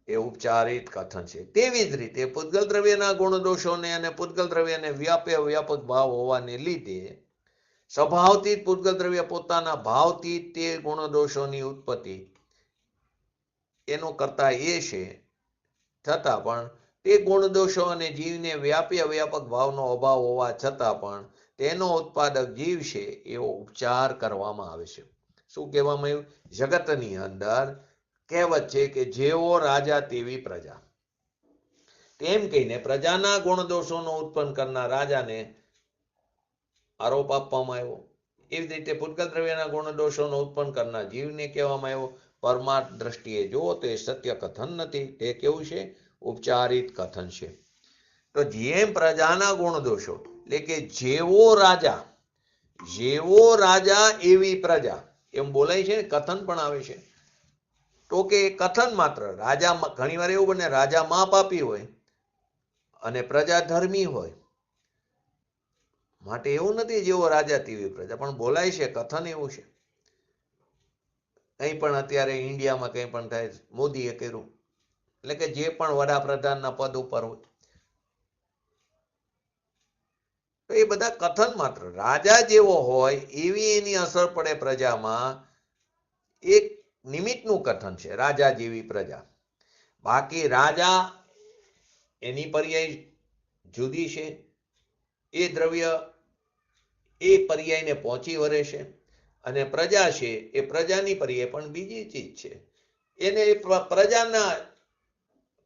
એ ઉપચારિત કથન છે. તેવી જ રીતે પૂતગલ દ્રવ્યના ગુણ દોષોને અને પૂતગલ દ્રવ્યને વ્યાપ્ય વ્યાપક ભાવ હોવાને લીધે સ્વભાવથી જ પૂતગલ દ્રવ્ય પોતાના ભાવથી તે ગુણ દોષોની ઉત્પત્તિ એનો કરતા એ છે, છતાં પણ તે ગુણ દોષો અને જીવને વ્યાપ્ય વ્યાપક ભાવનો અભાવ હોવા છતાં પણ તેનો ઉત્પાદક જીવ છે, એવો ઉપચાર કરવામાં આવે છે. શું કહેવામાં આવ્યું? જગતની અંદર કહેવત છે કે જેવો રાજા તેવી પ્રજા. તેમ કહીને પ્રજાના ગુણ દોષોનો ઉત્પન્ન કરનાર રાજાને આરોપ આપવામાં આવ્યો. એવી રીતે પૂતગલ દ્રવ્યના ગુણ દોષોનો ઉત્પન્ન કરનાર જીવને કહેવામાં આવ્યો પરમાર્થ દ્રષ્ટિએ જો તે સત્ય કથન નથી, તે કેવું છે? ઉપચારિત કથન છે. તો જેમ પ્રજાના ગુણ દોષો, એટલે કે જેવો રાજા એવી પ્રજા, એમ બોલાય છે, કથન પણ આવે છે. તો કે કથન માત્ર રાજા, ઘણી વાર એવું બને રાજા માપ આપી હોય અને પ્રજા ધર્મી હોય, માટે એવું નથી જેવો રાજા તેવી પ્રજા, પણ બોલાય છે, કથન એવું છે. કંઈ પણ અત્યારે ઇન્ડિયામાં કંઈ પણ થાય, મોદીએ કર્યું, એટલે કે જે પણ વડાપ્રધાનના પદ ઉપર હોય, તો એ બધા કથન માત્ર. રાજા જેવો હોય એવી એની અસર પડે પ્રજામાં, એક નિમિત્તનું કથન છે, રાજા જેવી પ્રજા. બાકી રાજા એની પર્યાય જુદી છે, એ દ્રવ્ય એ પર્યાયને પહોંચી વળે છે, અને પ્રજા છે એ પ્રજાની પર્યાય પણ બીજી ચીજ છે. એને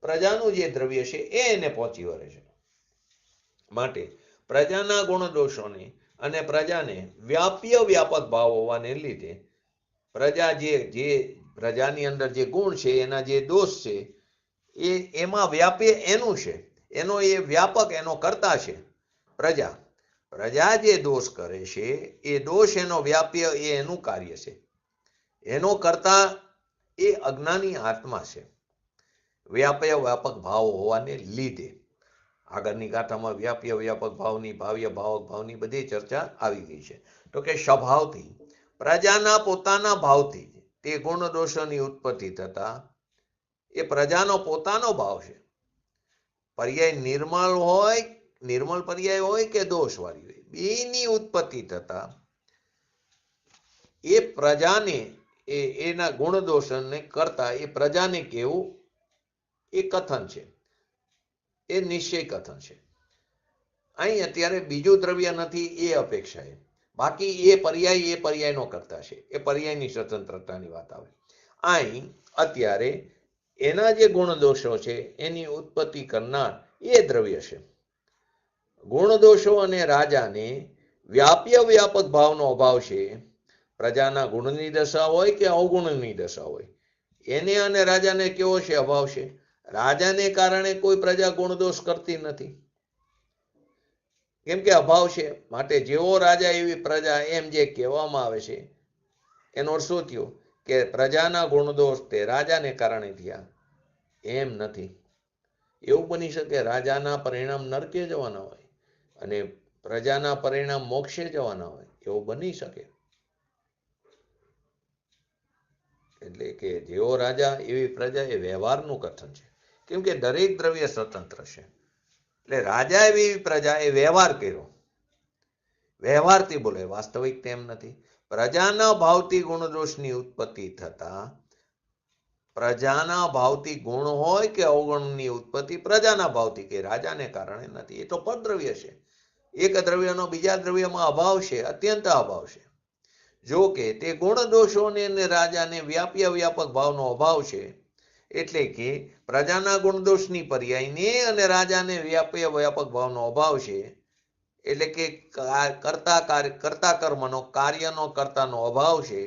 પ્રજાનું જે દ્રવ્ય છે એ એને પહોંચી વળે છે. માટે પ્રજાના ગુણ દોષોને અને પ્રજાને વ્યાપ્ય વ્યાપક ભાવ હોવાને લીધે પ્રજાની અંદર જે ગુણ છે, એના જે દોષ છે, એમાં વ્યાપે એનું છે, એનો એ વ્યાપક એનો કર્તા છે પ્રજા. પ્રજા જે દોષ કરે છે એ દોષ એનો વ્યાપ્ય એ એનું કાર્ય છે, એનો કર્તા એ અજ્ઞાની આત્મા છે, વ્યાપ્ય વ્યાપક ભાવ હોવાને લીધે. આગળની ગાથામાં વ્યાપ્ય વ્યાપક ભાવની, ભાવ્ય ભાવક ભાવની બધી ચર્ચા આવી ગઈ છે. તો કે સ્વભાવથી પ્રજાના પોતાના ભાવથી તે ગુણ દોષોની ઉત્પત્તિ થતા એ પ્રજાનો પોતાનો ભાવ છે. પર્યાય નિર્મળ હોય, નિર્મળ પર્યાય હોય કે દોષવાળી હોય, બેની ઉત્પત્તિ થતા એ પ્રજાને એના ગુણ દોષને કરતા એ પ્રજાને કેવું એ કથન છે, એ નિશ્ચય કથન છે. અહીં અત્યારે બીજું દ્રવ્ય નથી એ અપેક્ષાએ, બાકી એ પર્યાયનો કરતા છે, એ પર્યાયની સ્વતંત્રતાની વાત આવે. અહીં અત્યારે એના જે ગુણ દોષો છે એની ઉત્પત્તિ કરનાર એ દ્રવ્ય છે. ગુણ દોષો અને રાજાને વ્યાપ્ય વ્યાપક ભાવનો અભાવ છે. પ્રજાના ગુણની દશા હોય કે અવગુણની દશા હોય, એને અને રાજાને કેવો છે અભાવ છે. રાજાને કારણે કોઈ પ્રજા ગુણ દોષ કરતી નથી, કેમ કે અભાવ છે. માટે જેવો રાજા એવી પ્રજા એમ જે કહેવામાં આવે છે એનો અર્થ શું થયો કે પ્રજાના ગુણ દોષ તે રાજાને કારણે થયા, એમ નથી. એવું બની શકે રાજાના પરિણામ નરકે જવાના હોય અને પ્રજાના પરિણામ મોક્ષે જવાના હોય, એવું બની શકે. એટલે કે જેવો રાજા એવી પ્રજા એ વ્યવહારનું કથન છે, કેમ કે દરેક દ્રવ્ય સ્વતંત્ર છે. એટલે રાજા એવી પ્રજા એ વ્યવહાર કર્યો, વ્યવહારથી બોલે, વાસ્તવિક તેમ નથી. પ્રજાના ભાવથી ગુણ દોષની ઉત્પત્તિ થતા, પ્રજાના ભાવથી ગુણ હોય કે અવગુણની ઉત્પત્તિ પ્રજાના ભાવથી કે રાજાને કારણે નથી. એ તો પરદ્રવ્ય છે. એક દ્રવ્યનો બીજા દ્રવ્યમાં અભાવ છે, અત્યંત અભાવ છે. જો કે તે ગુણ દોષોને અને રાજાને વ્યાપ્ય વ્યાપક ભાવનો અભાવ છે, એટલે કે પ્રજાના ગુણ દોષની પર્યાયને અને રાજાને વ્યાપ્ય વ્યાપક ભાવનો અભાવ છે. એટલે કે કરતા કર્મનો કાર્યનો કર્તાનો અભાવ છે.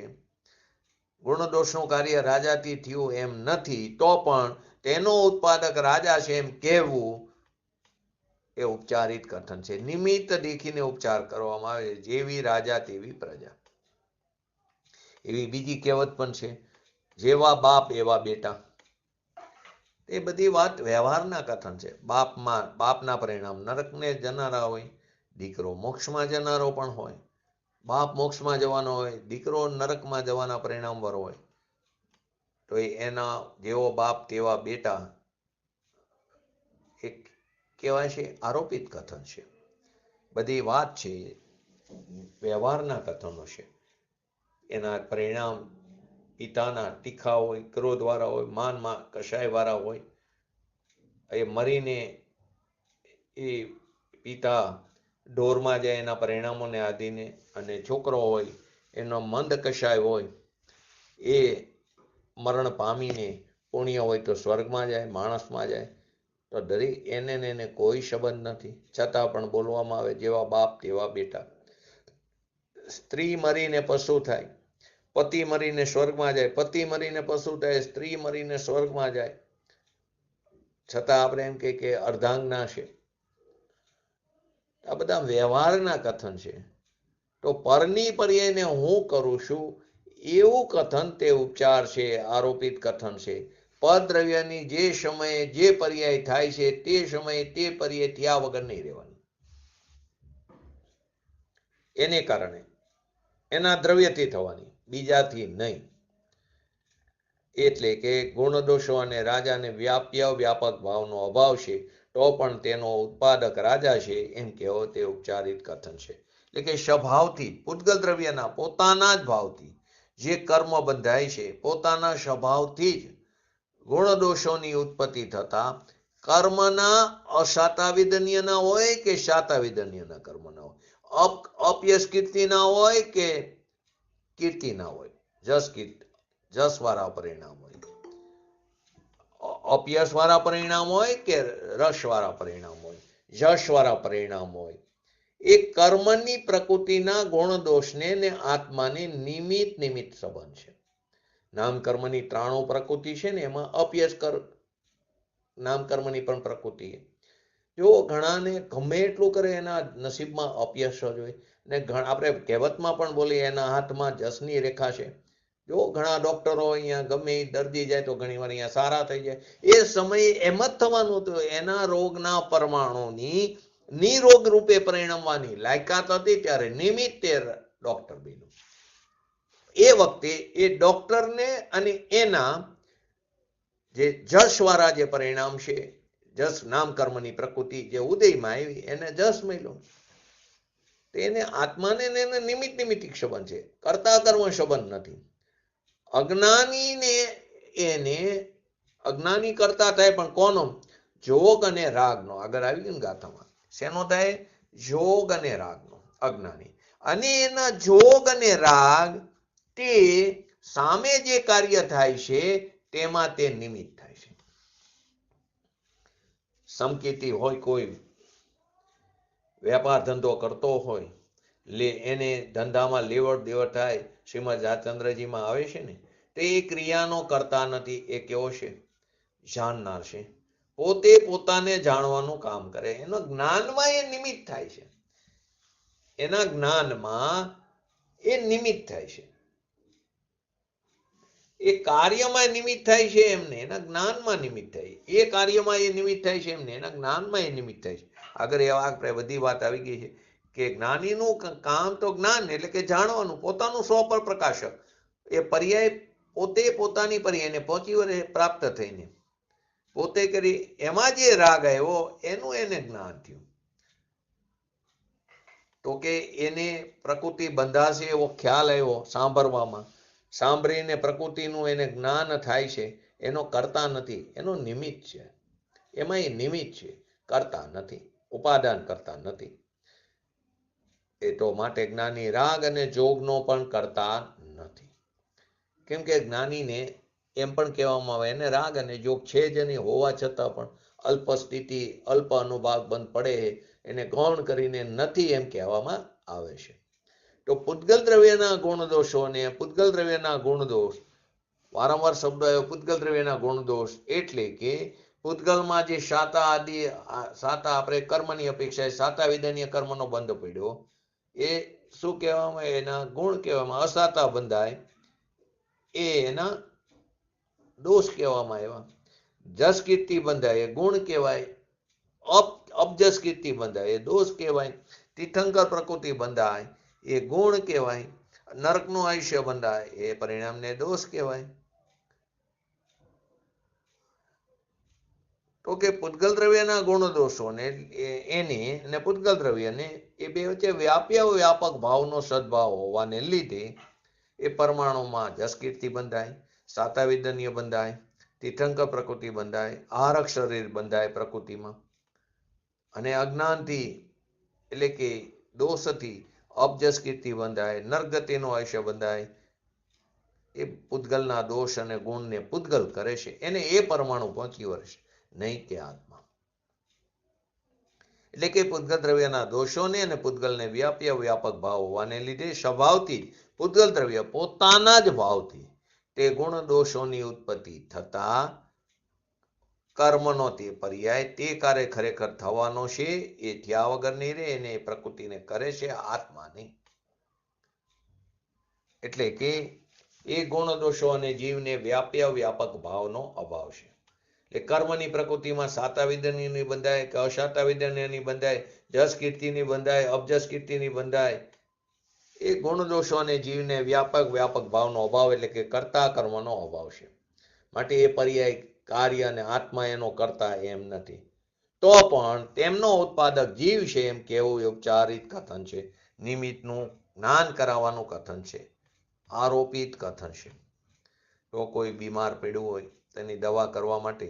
ગુણ દોષનું કાર્ય રાજાથી થયું એમ નથી, તો પણ તેનો ઉત્પાદક રાજા છે એમ કહેવું એ ઉપચારિત કથન છે. નિમિત્ત દેખીને ઉપચાર કરવામાં આવે, જેવી રાજા તેવી પ્રજા. એવી બીજી કહેવત પણ છે, જેવા બાપ એવા બેટા. એ બધી વાત વ્યવહારના કથન છે. બાપના પરિણામ નરકને જનારા હોય, દીકરો મોક્ષમાં જનારો પણ હોય. બાપ મોક્ષમાં જવાનો હોય, દીકરો નરકમાં જવાના પરિણામ પર હોય, તો એના જેવો બાપ તેવા બેટા એક કહેવાય છે, આરોપિત કથન છે. બધી વાત છે વ્યવહારના કથનો છે. એના પરિણામ પિતાના તીખા હોય, ક્રોધવાળા હોય, માનમાં કશાયવાળા હોય. એ મરીને એ પિતા ઢોરમાં જાય એના પરિણામોને આધીને, અને છોકરો હોય એનો મંદ કશાય હોય, એ મરણ પામીને પુણ્ય હોય તો સ્વર્ગમાં જાય, માણસમાં જાય. તો દરેક એને કોઈ સંબંધ નથી, છતાં પણ બોલવામાં આવે જેવા બાપ તેવા બેટા. સ્ત્રી મરીને પશુ થાય, પતિ મરીને સ્વર્ગમાં જાય, પતિ મરીને પશુ થાય, સ્ત્રી મરીને સ્વર્ગમાં જાય, છતાં આપણે એમ કે અર્ધાંગના છે. આ બધા વ્યવહારના કથન છે. તો પરની પર્યાયને હું કરું છું એવું કથન તે ઉપચાર છે, આરોપિત કથન છે. પરદ્રવ્યની જે સમયે જે પર્યાય થાય છે તે સમયે તે પર્યાય થયા વગર નહીં રહેવાનું, એને કારણે એના દ્રવ્યથી થવાની, બીજાથી નહીં. એટલે કે ગુણ દોષો અને રાજાને વ્યાપ્ય વ્યાપક ભાવનો અભાવ છે, તો પણ તેનો ઉત્પાદક રાજા છે એમ કહેવો તે ઉપચારિત કથન છે. એટલે કે સ્વભાવથી પૂતગલ દ્રવ્યના પોતાના જ ભાવથી જે કર્મ બંધાય છે, પોતાના સ્વભાવથી જ ગુણ દોષોની ઉત્પત્તિ થતા કર્મના અશાતાવિદન્યના હોય કે શાતાવિદન્યના કર્મના હોય, અપયશ કીર્તિના હોય કે કીર્તિના હોય, જસ વાળા પરિણામ હોય, અપયશ વાળા પરિણામ હોય કે રસ વાળા પરિણામ હોય, જશ વાળા પરિણામ હોય, એ કર્મની પ્રકૃતિના ગુણ દોષને ને આત્માને નિમિત્ત સંબંધ છે. નામ કર્મની 93 પ્રકૃતિ છે ને, એમાં અપયશ નામકર્મની પણ પ્રકૃતિ. જો ઘણાને ગમે એટલું કરે એના નસીબમાં અપયશ જ હોય. ને આપણે કહેવતમાં પણ બોલીએ એના હાથમાં જસની રેખા છે. જો ઘણા ડોક્ટરો અહીંયા ગમે દર્દી જાય તો ઘણી વાર અહીંયા સારા થઈ જાય. એ સમયે એમ જ થવાનું હતું. એના રોગના પરમાણુની નિરોગ રૂપે પરિણમવાની લાયકાત હતી ત્યારે નિમિત્તે ડોક્ટર બન્યું. એ વખતે એ ડોક્ટરને અને એના જે જસવાળા જે પરિણામ છે, જસ નામ કર્મની પ્રકૃતિ જે ઉદયમાં આવી એને જસ મળ્યો. એને આત્માને એને નિમિત્તિક સંબંધ છે, કર્તા કર્મ સંબંધ નથી. અજ્ઞાનીને એને અજ્ઞાની કરતા થાય પણ કોનો? જોગ અને રાગનો. આગળ આવી ગયું ને ગાથામાં શેનો થાય? જોગ અને રાગનો. અજ્ઞાની અને એના જોગ અને રાગ તે સામે જે કાર્ય થાય છે તેમાં તે નિમિત્ત થાય છે. સમકીર્તિ હોય, કોઈ વેપાર ધંધો કરતો હોય, એને ધંધામાં લેવડ દેવડ થાય, શ્રીમદ રાજચંદ્રજીમાં આવે છે ને, તો એ ક્રિયાનો કરતા નથી. એ કેવો છે? જાણનાર છે. પોતે પોતાને જાણવાનું કામ કરે. એનો જ્ઞાનમાં એ નિમિત્ત થાય છે. એના જ્ઞાનમાં એ નિમિત્ત થાય છે. એ કાર્યમાં નિમિત્ત થાય છે એમને, એના જ્ઞાનમાં નિમિત્ત થાય. એ કાર્યમાં એ નિમિત્ત થાય છે એમને, એના જ્ઞાનમાં એ નિમિત્ત થાય છે. આગળ એવા આપણે બધી વાત આવી ગઈ છે કે જ્ઞાનીનું કામ તો જ્ઞાન એટલે કે જાણવાનું, પોતાનું સ્વ પર પ્રકાશક. એ પર્યાય પોતે પોતાની પર્યાય એને પહોંચી વળે પ્રાપ્ત થઈને પોતે કરી એમાં જે રાગ આવ્યો એનું એને જ્ઞાન થયું. તો કે એને પ્રકૃતિ બંધાશે એવો ખ્યાલ આવ્યો સાંભળવામાં. સાંભળીને પ્રકૃતિનું એને જ્ઞાન થાય છે. એનો કરતા નથી, એનો નિમિત્ત છે. એમાં એ નિમિત્ત છે, કરતા નથી, ઉપાદાન કરતા નથી. એ તો માટે જ્ઞાની રાગ અને જોગનો પણ કરતા નથી. કેમ કે જ્ઞાનીને એમ પણ કહેવામાં આવે એને રાગ અને જોગ છે જ નહીં, હોવા છતાં પણ અલ્પ સ્થિતિ અલ્પ અનુભાગ બંધ પડે એને ગૌણ કરીને નથી એમ કહેવામાં આવે છે. તો પૂતગલ દ્રવ્યના ગુણદોષો અને પૂતગલ દ્રવ્યના ગુણદોષ, વારંવાર શબ્દ આવ્યો પૂતગલ દ્રવ્યના ગુણદોષ, એટલે કે પૂતગલમાં જે સાતા આદિ સાતા આપણે કર્મની અપેક્ષાએ સાતા વિધાનીય કર્મનો બંધ પડ્યો, એ શું કહેવામાં? એના ગુણ કહેવામાં. અસાતા બંધાય એ એના દોષ કહેવામાં આવ્યા. જસ કીર્તિ બંધાય એ ગુણ કહેવાય. અપજસ કીર્તિ બંધાય એ દોષ કહેવાય. તીર્થંકર પ્રકૃતિ બંધાય એ ગુણ કહેવાય. નરકનું આયુષ્ય બંધાય એ પરિણામને દોષ કહેવાય. તો કે પૂતગલ દ્રવ્યના ગુણ દોષોને એને અને પૂતગલ દ્રવ્યને એ બે વચ્ચે વ્યાપક ભાવનો સદભાવ હોવાને લીધે એ પરમાણુમાં જસ કીર્તિ બંધાય, સાતા વિદનીય બંધાય, તીર્થંકર પ્રકૃતિ બંધાય, આહારક શરીર બંધાય પ્રકૃતિમાં. અને અજ્ઞાનથી એટલે કે દોષથી અપજસ કીર્તિ બંધાય, નરગતિનું આયુષ્ય બંધાય. એ પૂતગલના દોષ અને ગુણને પૂતગલ કરે છે, એને એ પરમાણુ પહોંચી વળશે, નહીં કે આત્મા. એટલે કે પૂતગલ દ્રવ્યના દોષોને અને પૂતગલને વ્યાપક ભાવ હોવાને લીધે સ્વભાવથી પૂતગલ દ્રવ્ય પોતાના જ ભાવથી તે ગુણ દોષોની ઉત્પત્તિ થતા કર્મનો તે પર્યાય તે કાર્ય ખરેખર થવાનો છે એ થયા વગર નહીં રહે. એને પ્રકૃતિને કરે છે, આત્મા નહીં. એટલે કે એ ગુણ દોષો અને જીવને વ્યાપક ભાવનો અભાવ છે. એટલે કર્મની પ્રકૃતિમાં સાતા વિદનીની બંધાય કે અસાતા વિદનીની બંધાય, જસ કીર્તિની બંધાય, અપજસ કીર્તિની બંધાય. એ ગુણ દોષો અને જીવને વ્યાપક ભાવનો અભાવ એટલે કે કર્તા કર્મનો અભાવ છે. માટે એ પર્યાય કાર્ય અને આત્મા એનો કરતા એમ નથી. તો પણ તેમનો ઉત્પાદક જીવ છે એમ કેવું ઉપચારિત કથન છે. નિમિત્તનું જ્ઞાન કરાવવાનું કથન છે, આરોપિત કથન છે. તો કોઈ બીમાર પડ્યું હોય તેની દવા કરવા માટે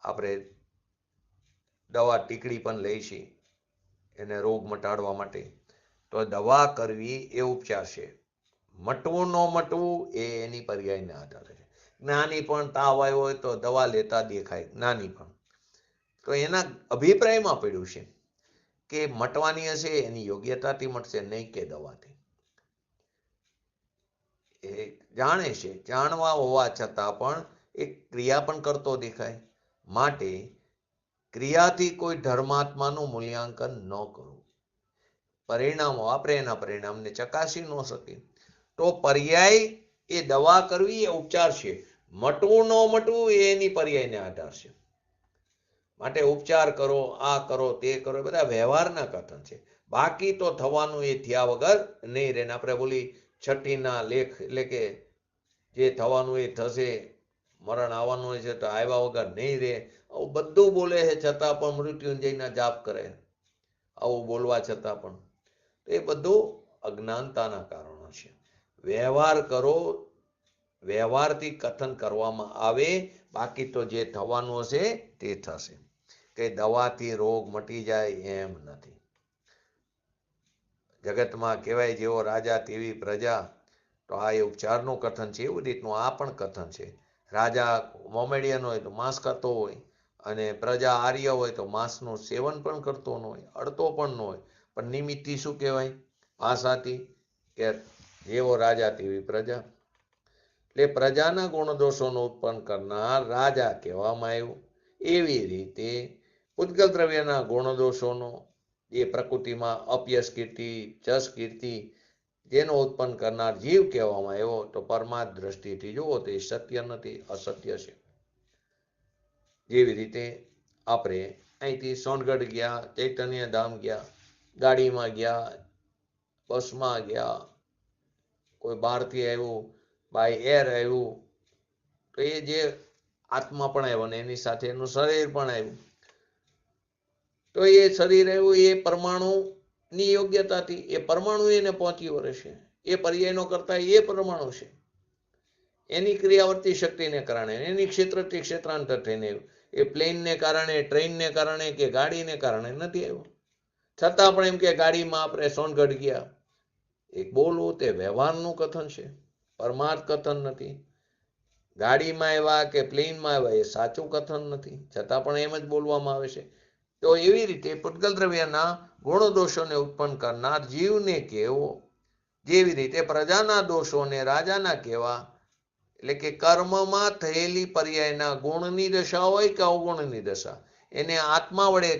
આપણે દવા ટીકડી પણ લઈ છીએ એને રોગ મટાડવા માટે. તો દવા કરવી એ ઉપચાર છે. મટવું ન મટવું એ એની પર્યાયના આધારે છે. જ્ઞાની પણ તાવ આવ્યો હોય તો દવા લેતા દેખાય, જ્ઞાની પણ. તો એના અભિપ્રાયમાં પડ્યું છે કે મટવાની હશે એની યોગ્યતાથી મટશે, નહીં કે દવાથી. એ જાણે છે, જાણવા હોવા છતાં પણ એ ક્રિયા પણ કરતો દેખાય. માટે ક્રિયાથી કોઈ ધર્માત્માનું મૂલ્યાંકન ન કરવું. પરિણામો આપણે એના પરિણામને ચકાસી ન શકીએ. તો પર્યાય એ દવા કરવી એ ઉપચાર છે. મટવું ન મટવું એ એની પર્યાયને આધાર છે. માટે ઉપચાર કરો, આ કરો, તે કરો, એ બધા વ્યવહારના કથન છે. બાકી તો થવાનું એ થયા વગર નહીં રહે. આપણે બોલી છઠ્ઠીના લેખ એટલે કે જે થવાનું એ થશે, મરણ આવવાનું છે તો આવ્યા વગર નહીં રહે, આવું બધું બોલે છે છતાં પણ મૃત્યુંજયના જાપ કરે, આવું બોલવા છતાં પણ. એ બધું અજ્ઞાનતાના કારણો છે. વ્યવહાર કરો, વ્યવહારથી કથન કરવામાં આવે, બાકી તો જે થવાનું હશે તે થશે. કે દવાથી રોગ મટી જાય એમ નથી. જગતમાં કહેવાય જેવો રાજા તેવી પ્રજા, તો આ એ ઉપચારનું કથન છે. એવું રીતનું આ પણ કથન છે. રાજા મોમેડિયન હોય તો માંસ ખાતો હોય, અને પ્રજા આર્ય હોય તો માંસનું સેવન પણ કરતો ન હોય, અડતો પણ ન હોય, પણ નિમિત્તથી શું કહેવાય ભાષાથી કે જેવો રાજા તેવી પ્રજા. એટલે પ્રજાના ગુણદોષોનું ઉત્પન્ન કરનાર રાજા કહેવામાં આવ્યું. એવી રીતે પૂતગલ દ્રવ્યના ગુણદોષોનો એ પ્રકૃતિમાં અપયશ કીર્તિ, જસ કીર્તિ જેનો ઉત્પન્ન કરનાર જીવ કહેવામાં આવ્યો. તો પરમાર્થ દ્રષ્ટિથી જુઓ તો એ સત્ય નથી, અસત્ય છે. જેવી રીતે આપણે અહીંથી સોનગઢ ગયા, ચૈતન્ય ધામ ગયા, ગાડીમાં ગયા, બસમાં ગયા, કોઈ બહારથી આવ્યું, બાય એર આવ્યું, તો એ જે આત્મા પણ આવ્યો ને એની સાથે એનું શરીર પણ આવ્યું. તો એ શરીર આવ્યું એ પરમાણુની યોગ્યતાથી, એ પરમાણુ એને પહોંચી વળે છે. એ પર્યાયનો કરતા એ પરમાણુ છે. એની ક્રિયાવર્તી શક્તિને કારણે, એની ક્ષેત્રથી ક્ષેત્રાંતર થઈને આવ્યું. એ પ્લેનને કારણે, ટ્રેનને કારણે કે ગાડીને કારણે નથી આવ્યું. છતાં પણ એમ કે ગાડીમાં આપણે સોનગઢ ગયા, એક બોલવું તે વ્યવહારનું કથન છે, પરમાર્થ કથન નથી. ગાડીમાં આવ્યા કે પ્લેનમાં આવ્યા એ સાચું કથન નથી, છતાં પણ એમ જ બોલવામાં આવે છે. તો એવી રીતે પૂતગલ દ્રવ્યના ગુણદોષોને ઉત્પન્ન કરનાર જીવને કહેવો, જેવી રીતે પ્રજાના દોષોને રાજાના કહેવા. એટલે કે કર્મમાં થયેલી પર્યાયના ગુણની દશા હોય કે અવગુણની દશા, એને આત્મા વડે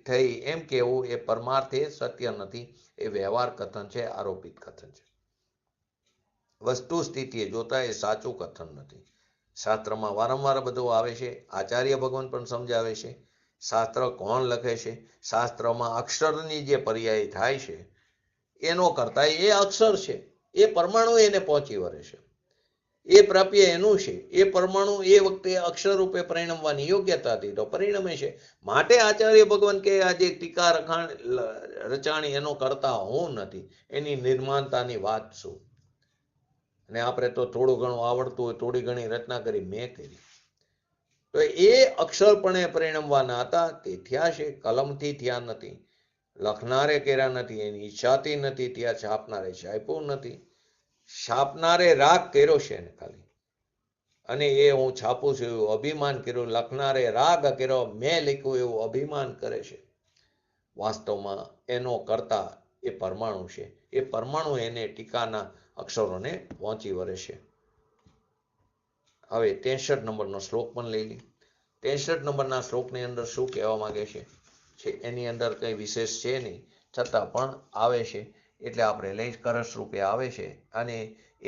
થઈ એમ કહેવું એ પરમાર્થે સત્ય નથી. એ વ્યવહાર કથન છે, આરોપિત કથન છે. વસ્તુ સ્થિતિએ જોતા એ સાચું કથન નથી. શાસ્ત્રમાં વારંવાર બધું આવે છે. આચાર્ય ભગવાન પણ સમજાવે છે. શાસ્ત્ર કોણ લખે છે? શાસ્ત્રમાં અક્ષરની જે પર્યાય થાય છે એનો કરતા એ અક્ષર છે, એ પરમાણુ એને પહોંચી વળે છે. એ પ્રાપ્ય એનું છે. એ પરમાણુ એ વખતે અક્ષર રૂપે પરિણમવાની યોગ્યતા હતી તો પરિણમે છે. માટે આચાર્ય ભગવાન કે આજે ટીકા રચાણી એનો કરતા હું નથી, એની નિર્માણતાની વાત શું. અને આપણે તો થોડું ઘણું આવડતું હોય, થોડી ઘણી રચના કરી, મેં કરી. તો એ અક્ષરપણે પરિણમવાના હતા, તે થયા છે. કલમથી થયા નથી, લખનારે કર્યા નથી, એની ઈચ્છાથી નથી થયા, છાપનારે છાપ્યું નથી. છાપનારે રાગ કર્યો છે ને ખાલી, અને એ હું છાપું છું એવું અભિમાન કર્યું. લખનારે રાગ કર્યો, મેં લખ્યું એવું અભિમાન કરે છે. વાસ્તવમાં એનો કરતા એ પરમાણુ છે. એ પરમાણુ એને ટીકાના અક્ષરોને પહોંચી વળે છે. હવે 63 નંબરનો શ્લોક પણ લઈ લી. 63 નંબરના શ્લોકની અંદર શું કહેવા માંગે છે એની અંદર કંઈ વિશેષ છે નહીં, છતાં પણ આવે છે એટલે આપણે લઈ કરશ રૂપે આવે છે. અને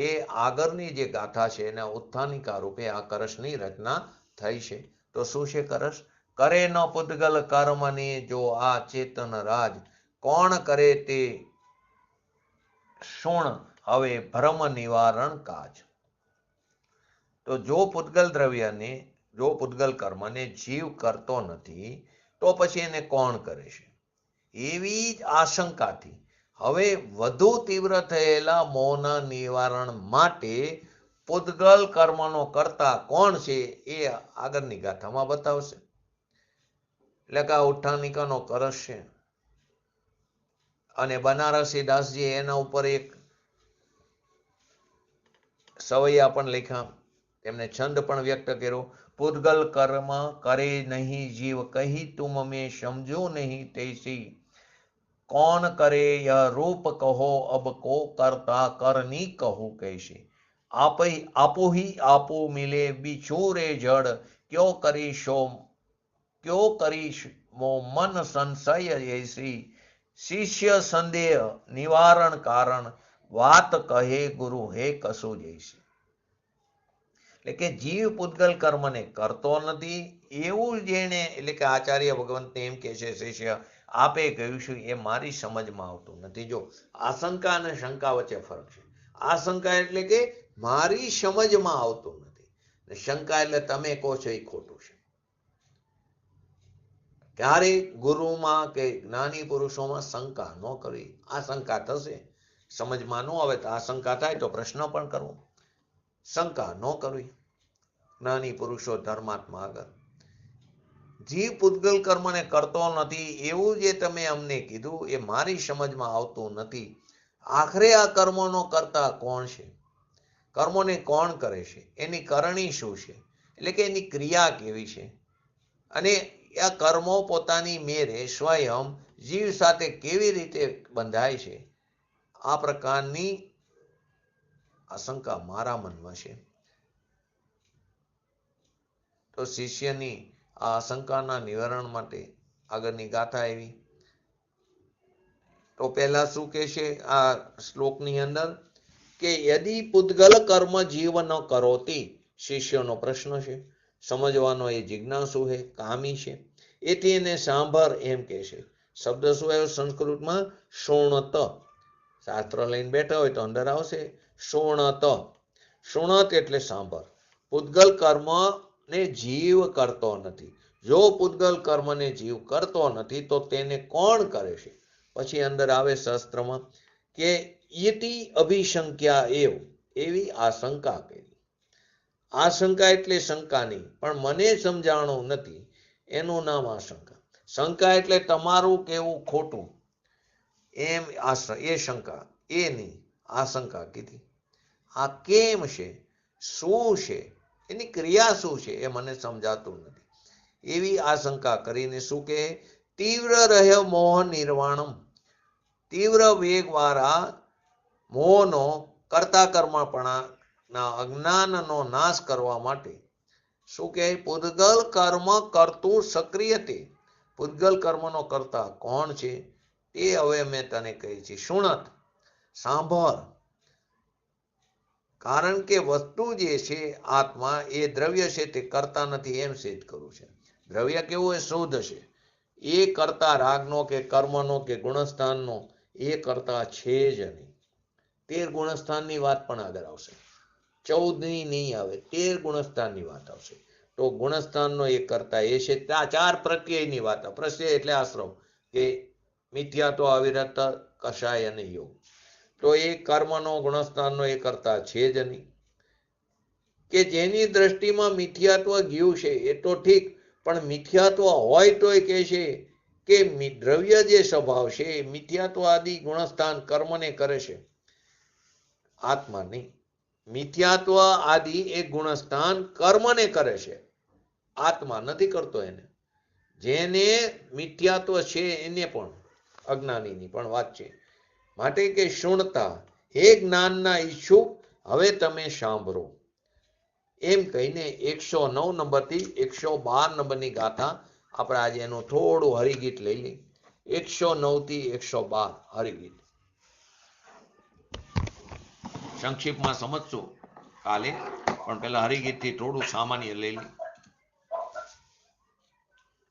એ આગળની જે ગાથા છે એના ઉત્થાનિકા રૂપે આ કરશની રચના થઈ છે. તો શું છે કરશ? કરે ન પૂતગલ કર્મની જો આ ચેતન રાજ, કોણ કરે તે સુણ હવે ભ્રમ નિવારણ કાજ. તો જો પૂતગલ દ્રવ્યને, જો પૂતગલ કર્મને જીવ કરતો નથી તો પછી એને કોણ કરે છે? એવી જ આશંકાથી હવે વધુ તીવ્ર થયેલા મોહના નિવારણ માટે પૂતગલ કર્મનો કરતા કોણ છે એ આગળની ગાથામાં બતાવશે. એટલે કે આ ઉઠ્ઠાનિકાનો કરશ છે. અને બનારસી દાસજી એના ઉપર એક સવૈયા પણ લખ્યા, એમને છંદ પણ વ્યક્ત કર્યો. પૂતગલ કર્મ કરે નહીં જીવ, કહી તુમ મેં સમજો નહીં તૈસી, कौन करे यह रूप कहो अब को करता करनी कहूँ कैसे, आप ही आपो मिले बिछोरे जड़, क्यों करी सो ક્યો કરીશ મો મન સંશય એસી શિષ્ય સંદેહ નિવારણ કારણ વાત કહે ગુરુ હે કશું જઈશે. એટલે કે જીવ પૂતગલ કર્મને કરતો નથી એવું જેને એટલે કે આચાર્ય ભગવંતને એમ કે છે શિષ્ય આપે કહ્યું છું એ મારી સમજમાં આવતું નથી. જો આશંકા અને શંકા વચ્ચે ફરક છે. આશંકા એટલે કે મારી સમજમાં આવતું નથી, શંકા એટલે તમે કહો છો એ ખોટું છે. ક્યારે ગુરુમાં કે જ્ઞાની પુરુષોમાં શંકા ન કરવી. આશંકા થશે, સમજમાં ન આવે તો આશંકા થાય તો પ્રશ્ન પણ કરવો, શંકા ન કરવી. જ્ઞાની પુરુષો ધર્માત્મા આગળ જીવ પૂતગલ કર્મને કરતો નથી એવું જે તમે અમને કીધું એ મારી સમજમાં આવતું નથી. આખરે આ કર્મોનો કરતા કોણ છે? કર્મોને કોણ કરે છે? એની કરણી શું છે? એટલે કે એની ક્રિયા કેવી છે? અને આ કર્મો પોતાની મેરે સ્વયં જીવ સાથે કેવી રીતે બંધાય છે? આ પ્રકારની આશંકા મારા મનમાં છે. તો શિષ્યની આ આશંકાના નિવારણ માટે આગળની ગાથા આવી. તો પહેલા શું કહે છે આ શ્લોકની અંદર કે યદિ પૂતગલ કર્મ જીવ ન કરોતી, શિષ્યનો પ્રશ્ન છે, સમજવાનો એ જિજ્ઞાસુ છે, કામી છે, એથી એને સાંભળ એમ કે છે. શબ્દ શું આવ્યો સંસ્કૃતમાં? શૃણત. શાસ્ત્ર લઈને બેઠા હોય તો અંદર આવશે શૃણત. શૃણત એટલે સાંભળ. પૂતગલ કર્મ ને જીવ કરતો નથી. જો પૂતગલ કર્મને જીવ કરતો નથી તો તેને કોણ કરે છે? પછી અંદર આવે શાસ્ત્રમાં કે યતિ અભિશંક્યા એવ, એવી આશંકા કરી. આશંકા એટલે શંકા નહીં, પણ મને સમજાણું નથી એનું નામ આશંકા. શંકા એટલે તમારું કેવું ખોટું એમ એ શંકા, એ નહીં આશંકા કીધી. આ કેમ છે, શું છે, એની ક્રિયા શું છે એ મને સમજાતું નથી એવી આશંકા કરીને શું કહે? તીવ્ર રહે મોહ નિર્વાણમ. તીવ્ર વેગવાળા મોહનો કરતા કર્મપણાના અજ્ઞાનનો નાશ કરવા માટે શું કહે? પૂતગલ કર્મ કરતું સક્રિયતે. પૂતગલ કર્મનો કરતા કોણ છે તે હવે મેં તને કહી છે. શુણત, સાંભળ. કારણ કે વસ્તુ જે છે આત્મા એ દ્રવ્ય છે તે કરતા નથી એમ સિદ્ધ કરવું છે. દ્રવ્ય કેવું એ શુદ્ધ છે, એ કરતા રાગનો કે કર્મનો કે ગુણસ્થાનનો એ કરતા છે જ નહીં. 13 ગુણસ્થાનની વાત પણ આગળ આવશે, 14ની નહીં આવે, 13 ગુણસ્થાનની વાત આવશે. તો ગુણસ્થાનનો એ કરતા એ છે. 4 પ્રત્યયની વાત. પ્રત્યય એટલે આશ્રમ, કે મિથ્યા તો અવિરત કષાય અને યોગ. તો એ કર્મનો ગુણસ્થાનનો એ કરતા છે જ નહીં. કે જેની દ્રષ્ટિમાં મિથ્યાત્વ ગયું છે એ તો ઠીક, પણ મિથ્યાત્વ હોય તો એ કહે છે કે દ્રવ્ય જે સ્વભાવ છે એ મિથ્યાત્વ આદિ ગુણસ્થાન કર્મને કરે છે, આત્મા નહીં. મિથ્યાત્વ આદિ એ ગુણસ્થાન કર્મને કરે છે, આત્મા નથી કરતો એને. જેને મિથ્યાત્વ છે એને પણ, અજ્ઞાનીની પણ વાત છે. માટે કે શુણતા, હે જ્ઞાનના ઈચ્છુક હવે તમે સાંભળો. એમ કહીને 109 નંબરથી 112 નંબરની ગાથા આપણે આજે એનું થોડું હરિગીત લઈ લઈએ. 109 થી 112 હરિગીત સંક્ષિપ્તમાં સમજશું કાલે, પણ પેલા હરિગીતથી થોડું સામાન્ય લઈ લઈએ.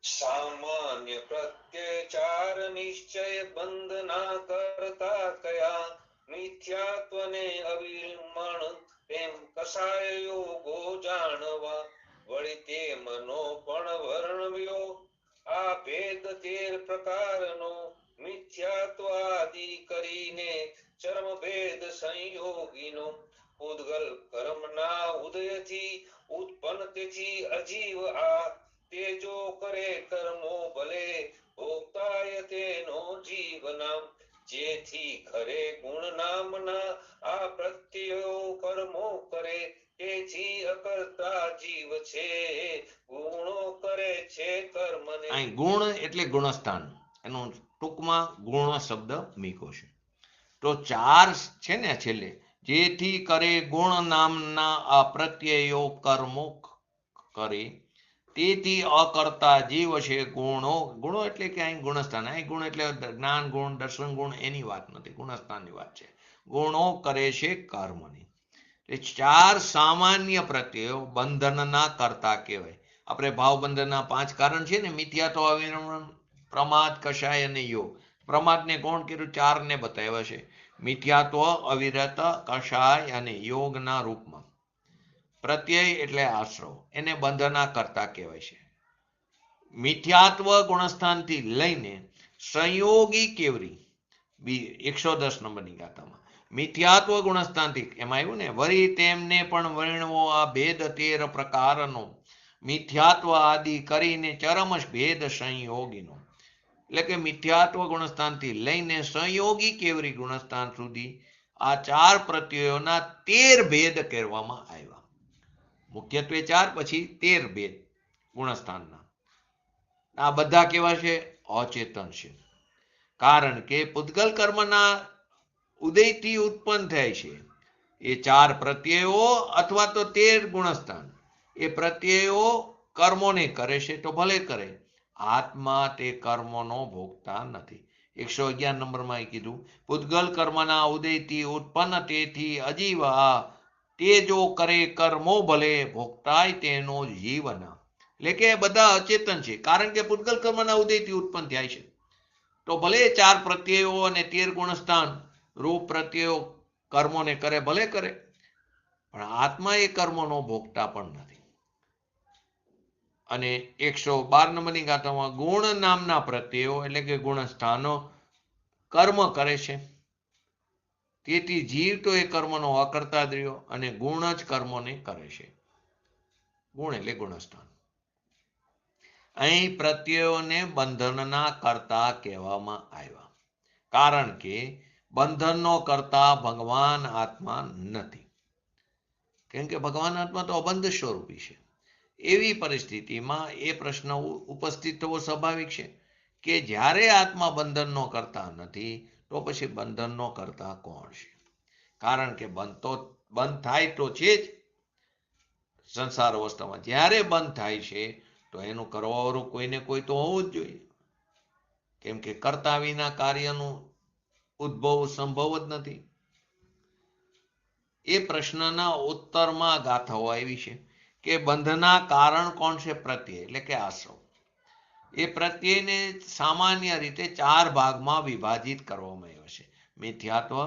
સામાન્ય પ્રત્યચાર નિશ્ચય બંધના કરતા કયા, મિથ્યાત્વને અવિમણ તેમ કસાય યોગો જાણવા, વળી તે મનો પણ વર્ણવ્યો આ ભેદ 13 પ્રકારનો, મિથ્યાત્વ આદિ કરીને ચર્મ ભેદ સંયોગીનો, પૂતગલ કર્મના ઉદયથી ઉત્પન્ન તેથી અજીવ આ, તે જો કરે કર્મો ભલે ભોગતાય તેનો જીવ નામ, જેથી ખરે ગુણ નામના આ પ્રત્યયો કર્મો કરે, તેથી અકર્તા જીવ છે ગુણો કરે છે કર્મને. અહીં ગુણ એટલે ગુણસ્થાન, એનું ટૂંકમાં ગુણ શબ્દ મીકો છે. તો 4 છે ને છેલ્લે, જેથી કરે ગુણ નામના આ પ્રત્યયો કર્મો કરે, તેથી અકર્તા જીવ છે. ગુણો ગુણો એટલે કે અહીં ગુણસ્થાન, અહીં ગુણ એટલે જ્ઞાન ગુણ દર્શન ગુણ એની વાત નથી, ગુણસ્થાનની વાત છે. ગુણો કરે છે કર્મની. ચાર સામાન્ય પ્રત્યયો બંધનના કરતા કહેવાય. આપણે ભાવબંધનના 5 કારણ છે ને, મિથ્યાત્વ, અવિરમણ, પ્રમાદ, કષાય અને યોગ. પ્રમાદને કોણ કર્યું? 4 ને બતાવ્યા છે. મિથ્યાત્વ, અવિરત, કષાય અને યોગના રૂપમાં. પ્રત્યય એટલે આશ્રવ, એને બંધના કરતા કહેવાય છે. મિથ્યાત્વ ગુણસ્થાનથી લઈને સંયોગી કેવરી 110 નંબરની ગાથામાં મિથ્યાત્વ ગુણસ્થાનથી એમાં આવ્યું ને, વરી તેમને પણ વર્ણવો આ ભેદ 13 પ્રકારનો, મિથ્યાત્વ આદિ કરીને ચરમશ ભેદ સંયોગીનો. એટલે કે મિથ્યાત્વ ગુણસ્થાનથી લઈને સંયોગી કેવરી ગુણસ્થાન સુધી આ 4 પ્રત્યયોના 13 ભેદ કરવામાં આવ્યા. મુખ્યત્વે 4, પછી 13 ભેદ ગુણસ્થાનના. આ બધા કેવા છે? અચેતન છે. કારણ કે પૂતગલ કર્મના ઉદયથી ઉત્પન્ન થાય છે એ 4 પ્રત્યયો અથવા તો 13 ગુણસ્થાન. એ પ્રત્યયો કર્મોને કરે છે તો ભલે કરે, આત્મા તે કર્મોનો ભોગતા નથી. 111 નંબરમાં કીધું, પૂતગલ કર્મના ઉદયથી ઉત્પન્ન તેથી અજીવા તે જો કરે કર્મો ભલે ભોગતાય તેનો જીવન. એટલે કે બધા અચેતન છે, કારણ કે પૂતગલ કર્મના ઉદયથી ઉત્પન્ન થાય છે. તો ભલે 4 પ્રત્યયો અને 13 ગુણસ્થાન રૂપ પ્રત્યયો કર્મોને કરે, ભલે કરે, પણ આત્મા એ કર્મોનો ભોગતા પણ નથી. અને 112 નંબરની ગાથામાં ગુણ નામના પ્રત્યયો એટલે કે ગુણસ્થાનો કર્મ કરે છે, તેથી જીવ તો એ કર્મનો અકર્તા જ રહ્યો અને ગુણ જ કર્મોને કરે છે. ગુણ એટલે ગુણસ્થાન. અહીં પ્રત્યયોને બંધનના કરતા કહેવામાં આવ્યા, કારણ કે બંધનનો કરતા ભગવાન આત્મા નથી. કેમ કે ભગવાન આત્મા તો અબંધ સ્વરૂપી છે. એવી પરિસ્થિતિમાં એ પ્રશ્ન ઉપસ્થિત થવો સ્વાભાવિક છે કે જ્યારે આત્મા બંધનનો કરતા નથી તો પછી બંધનનો કરતા કોણ છે? કારણ કે બંધ થાય તો છે જ સંસાર અવસ્થામાં. જ્યારે બંધ થાય છે તો એનું કરવાવાળું કોઈને કોઈ તો હોવું જ જોઈએ, કેમ કે કરતા વિના કાર્યનું ઉદ્ભવ સંભવ જ નથી. એ પ્રશ્નના ઉત્તરમાં ગાથાઓ આવી છે કે બંધના કારણ કોણ છે? પ્રત્યય એટલે કે આશ્રવ. એ પ્રત્યયને સામાન્ય રીતે 4 ભાગમાં વિભાજિત કરવામાં આવ્યો છે: મિથ્યાત્વ,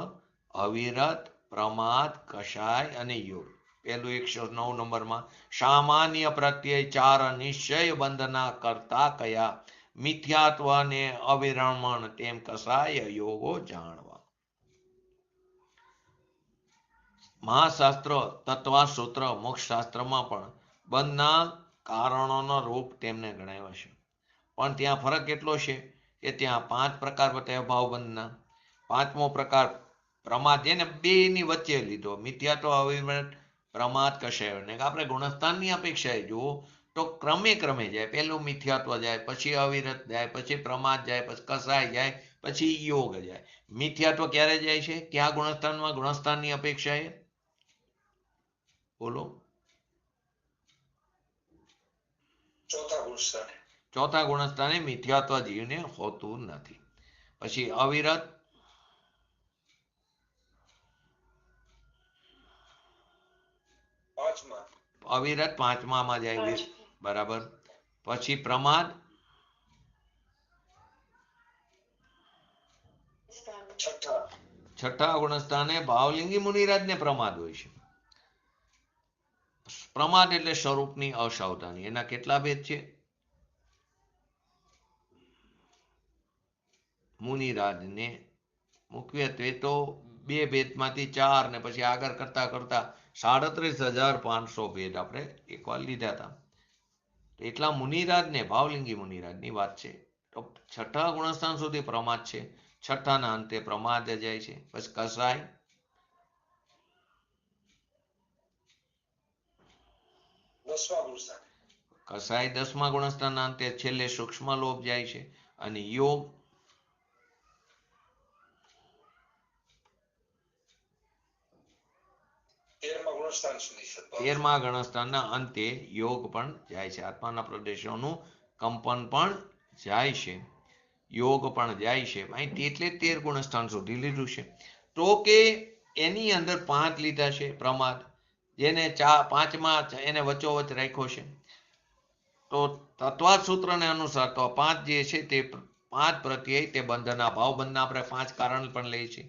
અવિરત, પ્રમાદ, કષાય અને યોગ. પહેલું 109 નંબરમાં સામાન્ય પ્રત્યય 4 નિશ્ચય બંધના કરતા કયા, મિથ્યાત્વ ને અવિરમણ તેમ કષાય યોગો જાણવા. મહાશાસ્ત્ર, તત્વસૂત્ર, મોક્ષશાસ્ત્રમાં પણ બંધના કારણોનો રૂપ તેમને ગણાવ્યા છે. પણ ત્યાં ફરક એટલો છે કે ત્યાં 5 પ્રકાર બતાવ્યા ભાવબંધના. 5મો પ્રકાર પ્રમાદ, જેને બેની વચ્ચે લીધો, મિથ્યાત્વ, અવિરત, પ્રમાદ, કષાય. આપણે ગુણસ્થાનની અપેક્ષાએ જુઓ તો ક્રમે જાય. પહેલું મિથ્યાત્વ જાય, પછી અવિરત જાય, પછી પ્રમાદ જાય, પછી કષાય જાય, પછી યોગ જાય. મિથ્યાત્વ ક્યારે જાય છે? કયા ગુણસ્થાનમાં? ગુણસ્થાનની અપેક્ષાએ બોલો. ચોથા ગુણસ્થાને મિથ્યાત્વ જીવને હોતું નથી. પછી અવિરત, અવિરત 5મામાં જાય, બરાબર. પછી પ્રમાદ, છઠ્ઠા ગુણસ્થાને ભાવલિંગી મુનિરાજને પ્રમાદ હોય છે. પ્રમાદ એટલે સ્વરૂપની અસાવધાની. એના કેટલા ભેદ છે? મુનિરાજને મુખ્યત્વે તો 2 ભેદમાંથી 4 ને પછી આગળ કરતા 37,500 ભેદ આપણે એકવાર લીધા હતા. એટલા મુનિરાજને, ભાવલિંગી મુનિરાજની વાત છે. તો છઠ્ઠા ગુણસ્થાન સુધી પ્રમાદ છે, છઠ્ઠાના અંતે પ્રમાદ જાય છે. પછી કષાય, કષાય 10મા ગુણસ્થાનના અંતે છેલ્લે સૂક્ષ્મ લોભ જાય છે. અને યોગ ગુણસ્થાન સુધી છે. 13મા ગુણસ્થાનના અંતે યોગ પણ જાય છે, આત્માના પ્રદેશોનું કંપન પણ જાય છે, યોગ પણ જાય છે. અહીં એટલે 13 ગુણસ્થાન સુધી લીધું છે. તો કે એની અંદર 5 લીધા છે પ્રમાદ, જેને 5માં એને વચ્ચોવચ રાખ્યો છે. તો તત્વાર્થ સૂત્રને અનુસાર તો 5 જે છે તે 5 પ્રત્યય તે બંધના ભાવ બંધના આપણે 5 કારણ પણ લઈએ છીએ.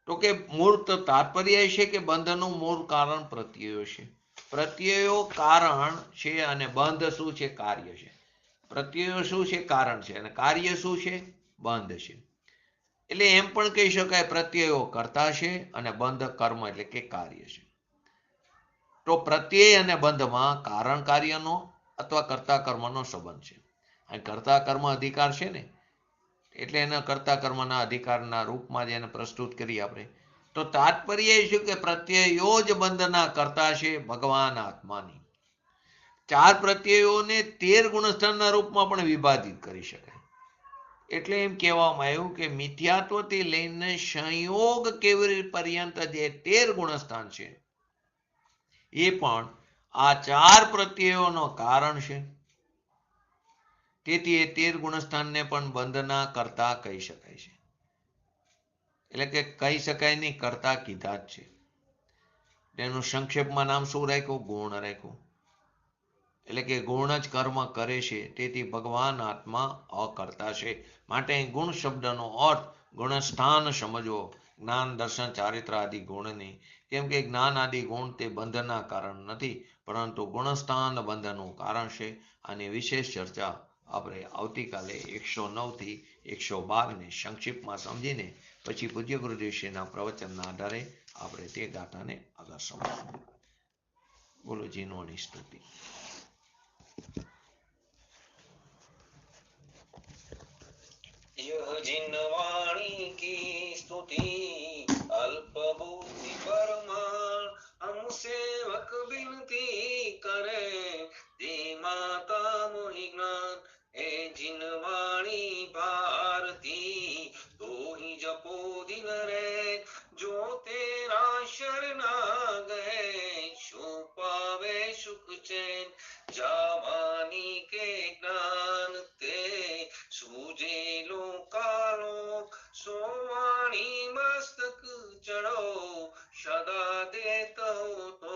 તો કે મૂળ તો તાત્પર્ય છે કે બંધનું મૂળ કારણ પ્રત્યયો છે. પ્રત્યયો કારણ છે અને બંધ શું છે? કાર્ય છે. પ્રત્યયો શું છે? કારણ છે. અને કાર્ય શું છે? બંધ છે. એટલે એમ પણ કહી શકાય પ્રત્યયો કર્તા છે અને બંધ કર્મ એટલે કે કાર્ય છે. તો પ્રત્યય અને બંધમાં કારણ કાર્યનો અથવા કર્તા કર્મનો સંબંધ છે. અને કર્તા કર્મ અધિકાર છે ને, એટલે એના કર્તા કર્મના અધિકારના રૂપમાં જ એને પ્રસ્તુત કરી આપણે. તો તાત્પર્ય એ છે કે પ્રત્યયો જ બંધના કરતા છે ભગવાન આત્માની. 4 પ્રત્યયોને 13 ગુણસ્થાનના રૂપમાં પણ વિભાજિત કરી શકાય. એટલે એમ કહેવામાં આવ્યું કે મિથ્યાત્વથી લઈને સંયોગ કેવી પર્યંત જે 13 ગુણસ્થાન છે એ પણ આ 4 પ્રત્યયોનો કારણ છે. તેથી એ 13 ગુણસ્થાનને પણ બંધના કરતા કહી શકાય છે. એટલે કે કહી શકાય નહીં, કરતા કીધા જ છે. તેનું સંક્ષેપમાં નામ શું રાખ્યું? ગુણ રાખ્યું. એટલે કે ગુણ જ કર્મ કરે છે, તેથી ભગવાન આત્મા અકર્તા છે. માટે ગુણ શબ્દનો અર્થ ગુણસ્થાન સમજવો, જ્ઞાન દર્શન ચારિત્ર આદિ ગુણની. કેમ કે જ્ઞાન આદિ ગુણ તે બંધના કારણ નથી, પરંતુ ગુણસ્થાન બંધનું કારણ છે. અને વિશેષ ચર્ચા આપણે આવતીકાલે 109 થી 112ને સંક્ષિપ્તમાં સમજીને પછી પૂજ્ય ગુરુદેવશ્રીના પ્રવચનના આધારે આપણે તે ગાથાને આગળ સમજીશું. બોલો જીનવાણી સ્તુતિ. यह जिनवाणी की स्तुति अल्प बुद्धि परमाण हम सेवक बिनती करे दे माता मोहि ज्ञान हे जिनवाणी भारती तो ही जपो दिन रे जो तेरा शरणा गए सो पावे सुख चैन जावानी के ज्ञान ते सूझे लोकालो सोवाणी मस्तक चढ़ो सदा देतो तो.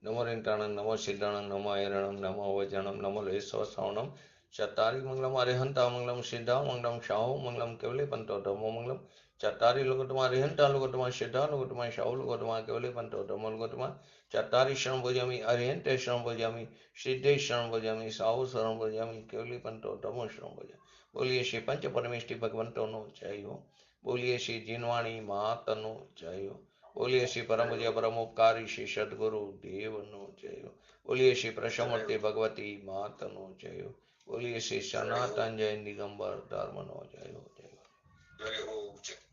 नमो रिंटाणं नमो सिद्धाणं नमो ऐरणं नमो वज्रणं नमो लेसो श्रवणं चत्तारि मंगलम अरिहंता मंगलम सिद्धा मंगलम शाहो मंगलम केवले पंतो धर्मो मंगलम चत्तारि लोकोत्तमा अरिहंता लोकोत्तमा सिद्धा लोकोत्तमा शाहो लोकोत्तमा केवले पंतो धर्मो लोकोत्तमा चत्तारि शरण भजामि अरिहंते शरण भजामि सिद्धे शरण भजामि शाहो शरण भजामि केवले पंतो धर्मो शरण भजामि. बोलिए श्री पंच परमेष्टि भगवंतोनो जय हो. बोलिए श्री जिनवाणी मातनो जय हो. बोलिए श्री परम पूज्य परम उपकारी श्री सदगुरु देवनो जय हो. बोलिए श्री प्रसमूर्ति भगवती मातनो जय हो. बोलिए श्री सनातन जय दिगंबर धर्मनो जय हो. जय हो. जय हो.